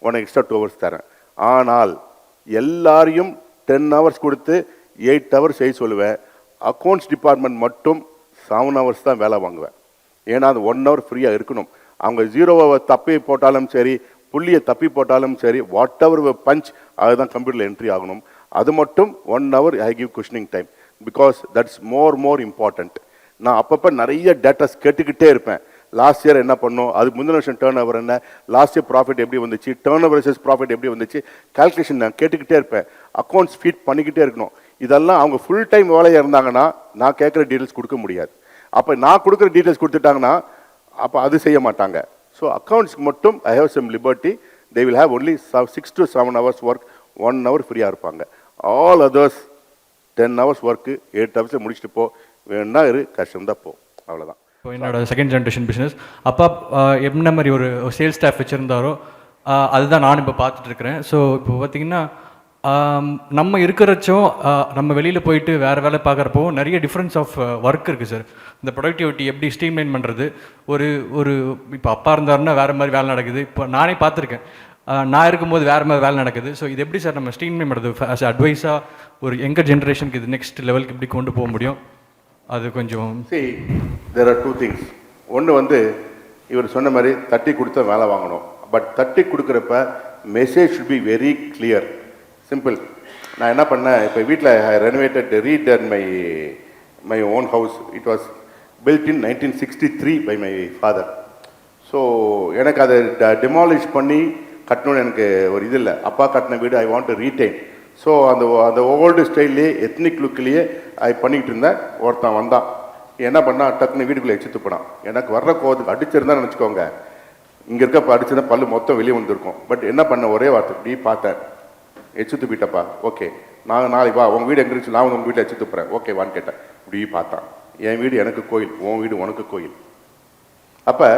உனக்கு எக்ஸ்ட்ரா 2 hours தரேன். ஆனால் எல்லாரையும் 10 hours கொடுத்து 8 hours செய்ய சொல்லுவேன். அக்கௌண்ட்ஸ் டிபார்ட்மெண்ட் மட்டும் 7 hours தான் வேலை வாங்குவேன். ஏன்னா அது 1 hour ஃப்ரீயாக இருக்கணும். அவங்க 0 தப்பி போட்டாலும் சரி, புள்ளியை தப்பி போட்டாலும் சரி, வாட் எவர் பஞ்ச் அதுதான் கம்ப்யூட்டரில் என்ட்ரி ஆகணும். அது மட்டும் 1 hour I give questioning time, because that's more important. நான் அப்பப்போ நிறைய டேட்டாஸ் கேட்டுக்கிட்டே இருப்பேன். லாஸ்ட் இயர் என்ன பண்ணோம், அதுக்கு முந்தின வருஷம் டேர்ன் ஓவர் என்ன, லாஸ்ட் இயர் ப்ராஃபிட் எப்படி வந்துச்சு, டேர்ன் ஓவர் வெர்சஸ் ப்ராஃபிட் எப்படி வந்துச்சு, கால்குலேஷன் நான் கேட்டுக்கிட்டே இருப்பேன். அக்கௌண்ட்ஸ் ஃபீட் பண்ணிக்கிட்டே இருக்கணும். இதெல்லாம் அவங்க ஃபுல் டைம் வேலையாக இருந்தாங்கன்னா நான் கேட்குற டீட்டெயில்ஸ் கொடுக்க முடியாது. அப்போ நான் கொடுக்குற டீட்டெயில்ஸ் கொடுத்துட்டாங்கன்னா அப்போ அது செய்ய மாட்டாங்க. ஸோ அக்கௌண்ட்ஸ்க்கு மட்டும் I have some liberty. They will have only 6 to 7 hours work, 1 hour ஃப்ரீயாக இருப்பாங்க. ஆல் அதர்ஸ் 10 hours ஒர்க்கு 8 hours முடிச்சுட்டு போ, வேணா கஷ்டம்தான் போ, அவ்வளோதான். இப்போ என்னோட செகண்ட் ஜென்ரேஷன் பிஸ்னஸ். அப்பா என்ன மாதிரி ஒரு சேல்ஸ் ஸ்டாஃப் வச்சுருந்தாரோ அதுதான் நான் இப்போ பார்த்துட்டு இருக்கிறேன். ஸோ இப்போ பார்த்திங்கன்னா நம்ம இருக்கிறச்சும் நம்ம வெளியில் போயிட்டு வேறு வேலை பார்க்குறப்போ நிறைய டிஃப்ரென்ஸ் ஆஃப் ஒர்க் இருக்குது சார். இந்த ப்ரொடக்டிவிட்டி எப்படி ஸ்ட்ரீம்லைன் பண்ணுறது, ஒரு இப்போ அப்பா இருந்தாருன்னா வேறு மாதிரி வேலை நடக்குது. இப்போ நானே பார்த்துருக்கேன், நான் இருக்கும்போது வேறு மாதிரி வேலை நடக்குது. ஸோ இது எப்படி சார் நம்ம ஸ்ட்ரீம்லைன் பண்ணுறது ஆஸ் அட்வைஸாக ஒரு யங்கர் ஜென்ரேஷனுக்கு இது நெக்ஸ்ட் லெவலுக்கு எப்படி கொண்டு போக முடியும்? அது கொஞ்சம். See, there are 2 things. ஒன்று இவர் சொன்ன மாதிரி தட்டி கொடுத்தா வேலை வாங்கணும். பட் தட்டி கொடுக்குறப்ப message should be very clear, simple. நான் என்ன பண்ணேன், இப்போ வீட்டில் I renovated redone my own house. It was built in 1963 by my father. So எனக்கு அதை டெமாலிஷ் பண்ணி கட்டணும்னு எனக்கு ஒரு இது இல்லை. அப்பா கட்டின வீடு ஐ வாண்ட் டு ரீடைன். ஸோ அந்த ஓல்டு ஸ்டைல்லையே எத்னிக் லுக்லேயே பண்ணிக்கிட்டு இருந்தேன். ஒருத்தன் வந்தான், என்ன பண்ணால் டக்குன்னு வீட்டுக்குள்ளே எச்சு துப்பினான். எனக்கு வர்ற கோவத்துக்கு அடிச்சிருந்தான்னு நினச்சிக்கோங்க, இங்கே இருக்க அடிச்சிருந்தா பல்லு மொத்தம் வெளியே வந்திருக்கும். பட் என்ன பண்ண, ஒரே வார்த்தை இப்படி பார்த்தேன், எச்சு துப்பிட்டப்பா, ஓகே நாளைக்கு வா, உங்கள் வீடு எங்கே இருந்துச்சு, நான் உங்கள் வீட்டில் எச்சு துப்புறேன், ஓகே வான்னு கேட்டேன். இப்படி பார்த்தான், என் வீடு எனக்கு கோயில், உன் வீடு உனக்கு கோயில். அப்போ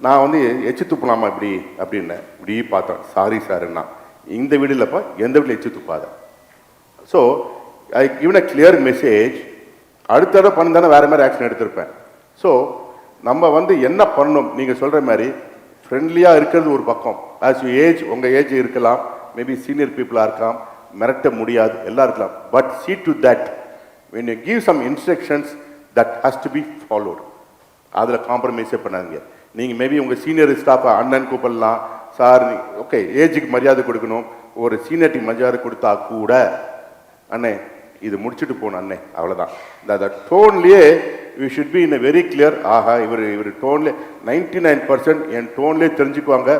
நான் எச்சு துப்பலாமா இப்படி அப்படின்னேன். இப்படி பார்த்தேன், சாரி சாருன்னா, இந்த வீடு இல்லைப்பா, எந்த வீட்டில் எச்சு துப்பாத. So I given a clear message. அடுத்த தடவை பண்ணிருந்தானே வேறு மாதிரி ஆக்ஷன் எடுத்திருப்பேன். ஸோ நம்ம என்ன பண்ணணும், நீங்கள் சொல்கிற மாதிரி ஃப்ரெண்ட்லியாக இருக்கிறது ஒரு பக்கம். ஆஸ் யூ ஏஜ், உங்கள் ஏஜ் இருக்கலாம், மேபி சீனியர் பீப்புளாக இருக்கலாம், மிரட்ட முடியாது, எல்லாம் இருக்கலாம். But see to that when you give some instructions that has to be followed. அதில் காம்ப்ரமைஸே பண்ணாதீங்க. நீங்கள் மேபி உங்கள் சீனியர் ஸ்டாஃபை அண்ணன் கூப்பிடலாம், சார் ஓகே, ஏஜுக்கு மரியாதை கொடுக்கணும், ஒரு சீனியரிட்டி மஜாரு கொடுத்தா கூட அண்ணே இது முடிச்சுட்டு போகணும் அண்ணே, அவ்வளோதான். இந்த டோன்லேயே you should be in a very clear. ஆஹா இவர் டோன்லேயே 99% என் டோன்லேயே தெரிஞ்சுக்குவாங்க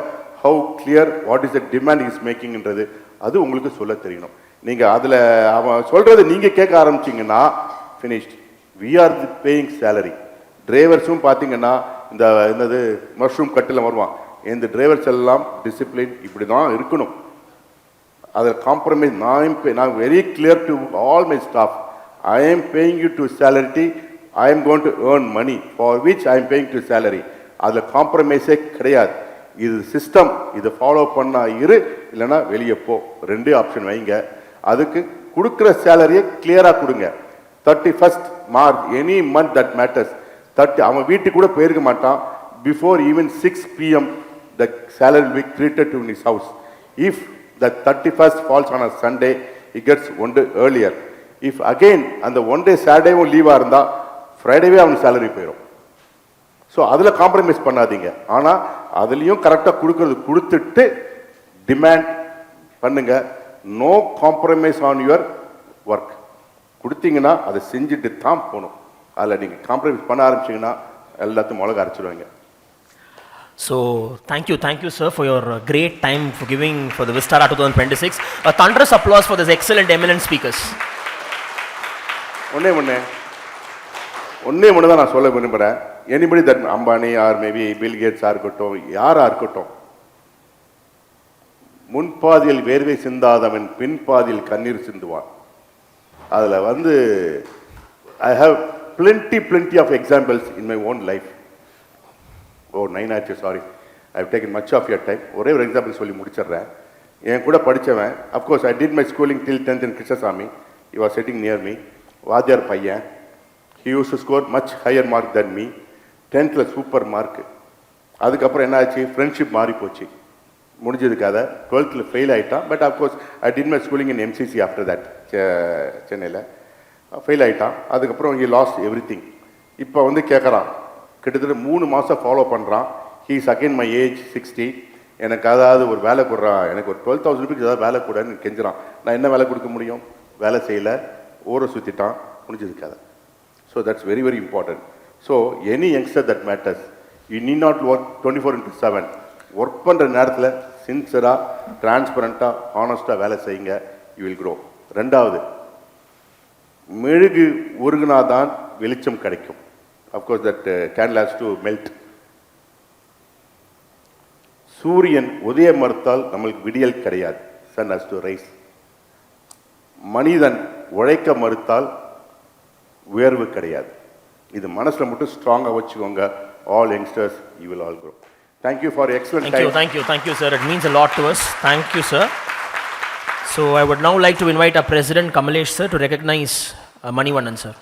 how clear what is the demand is மேக்கிங்ன்றது. அது உங்களுக்கு சொல்ல தெரியணும். நீங்கள் அதில் அவன் சொல்கிறத நீங்கள் கேட்க ஆரம்பிச்சிங்கன்னா finished. We are the paying salary. டிரைவர்ஸும் பார்த்தீங்கன்னா இந்த என்னது மஷ்ரூம் கட்டில் வருவான், இந்த டிரைவர்ஸ் எல்லாம் டிசிப்ளின் இப்படி தான் இருக்கணும். அதில் காம்ப்ரமைஸ் நான் very clear to all my staff. I am paying you to salary, I am going to earn money for which I am paying to salary. அதில் காம்ப்ரமைஸே கிடையாது. இது சிஸ்டம், இதை ஃபாலோ பண்ணா இரு, இல்லைன்னா வெளியே போ. ரெண்டே ஆப்ஷன் வைங்க. அதுக்கு கொடுக்குற சேலரியை கிளியராக கொடுங்க. 31st March any month that matters. அவன் வீட்டுக்கு கூட போயிருக்க மாட்டான். Before even 6 PM the salary will be created to his house. If the 31st falls on a Sunday he gets one day earlier. If again அந்த one day சாட்டர்டேவும் லீவாக இருந்தால் ஃப்ரைடேவே அவனுக்கு சேலரி போயிடும். ஸோ அதில் காம்ப்ரமைஸ் பண்ணாதீங்க. ஆனால் அதுலேயும் கரெக்டாக கொடுத்துட்டு டிமாண்ட் பண்ணுங்க. No compromise on your work. கொடுத்தீங்கன்னா அதை செஞ்சுட்டு தான் போகணும். அதில் நீங்கள் காம்ப்ரமைஸ் பண்ண ஆரம்பிச்சிங்கன்னா எல்லாத்தையும் மிளகா அரைச்சிடுவாங்க. So, thank you, sir, for your great time for giving for the Vistara 2026. A thunderous applause for this excellent, eminent speakers. ஒன்னே ஒன்று தான் நான் சொல்ல விரும்புகிறேன். Anybody that Ambani or maybe Bill கேட்ஸாக இருக்கட்டும், யாராக இருக்கட்டும், முன்பாதியில் வேர்வை சிந்தாதவன் பின்பாதியில் கண்ணீர் சிந்துவான். அதில் I have plenty of examples in my own life. ஓ 9 ஆச்சு, sorry, I have taken much of your time. ஒரே ஒரு எக்ஸாம்பிள் சொல்லி முடிச்சிடுறேன். என் கூட படித்தவன், of course I did my schooling till 10th in Krishnaswamy. he was sitting near me. வாத்தியார் பையன். he used to score much higher mark than me. 10th super mark. அதுக்கப்புறம் என்ன ஆச்சு, ஃப்ரெண்ட்ஷிப் மாறி போச்சு, முடிஞ்சதுக்காக 12th ஃபெயில் ஆகிட்டான். But of course I did my schooling in MCC after that. சென்னையில் fail ஆகிட்டான். அதுக்கப்புறம் he lost everything. இப்போ கேட்குறான், கிட்டத்தட்ட 3 மாதம் ஃபாலோ பண்ணுறான். he is again my age 60. எனக்கு அதாவது ஒரு வேலை கொடுறான், எனக்கு ஒரு 12,000 rupees ஏதாவது வேலை கூடன்னு கெஞ்சுறான். நான் என்ன வேலை கொடுக்க முடியும்? வேலை செய்யலை, ஊரை சுற்றிட்டான், முடிஞ்சதுக்காக. So that's very very important. So any youngster that matters, you need not work 24/7. Work பண்ணுற நேரத்தில் சின்சராக, டிரான்ஸ்பரண்ட்டாக, ஹானஸ்ட்டாக வேலை செய்யுங்க. You will grow. ரெண்டாவது, மெழுகு உருகுனாதான் வெளிச்சம் கிடைக்கும். Of course that candle has to melt. சூரியன் உதய மறுத்தால் நம்மளுக்கு விடியல் கிடையாது. Sun has to rise. மனிதன் உழைக்க மறுத்தால் உயர்வு கிடையாது. இது மனசில் மட்டும் ஸ்ட்ராங்காக வச்சுக்கோங்க. All youngsters, you will all grow. Thank you for excellent time. Thank you, sir. It means a lot to us. Thank you, sir. So I would now like to invite our President Kamalesh, sir, to recognize Manivannan, sir.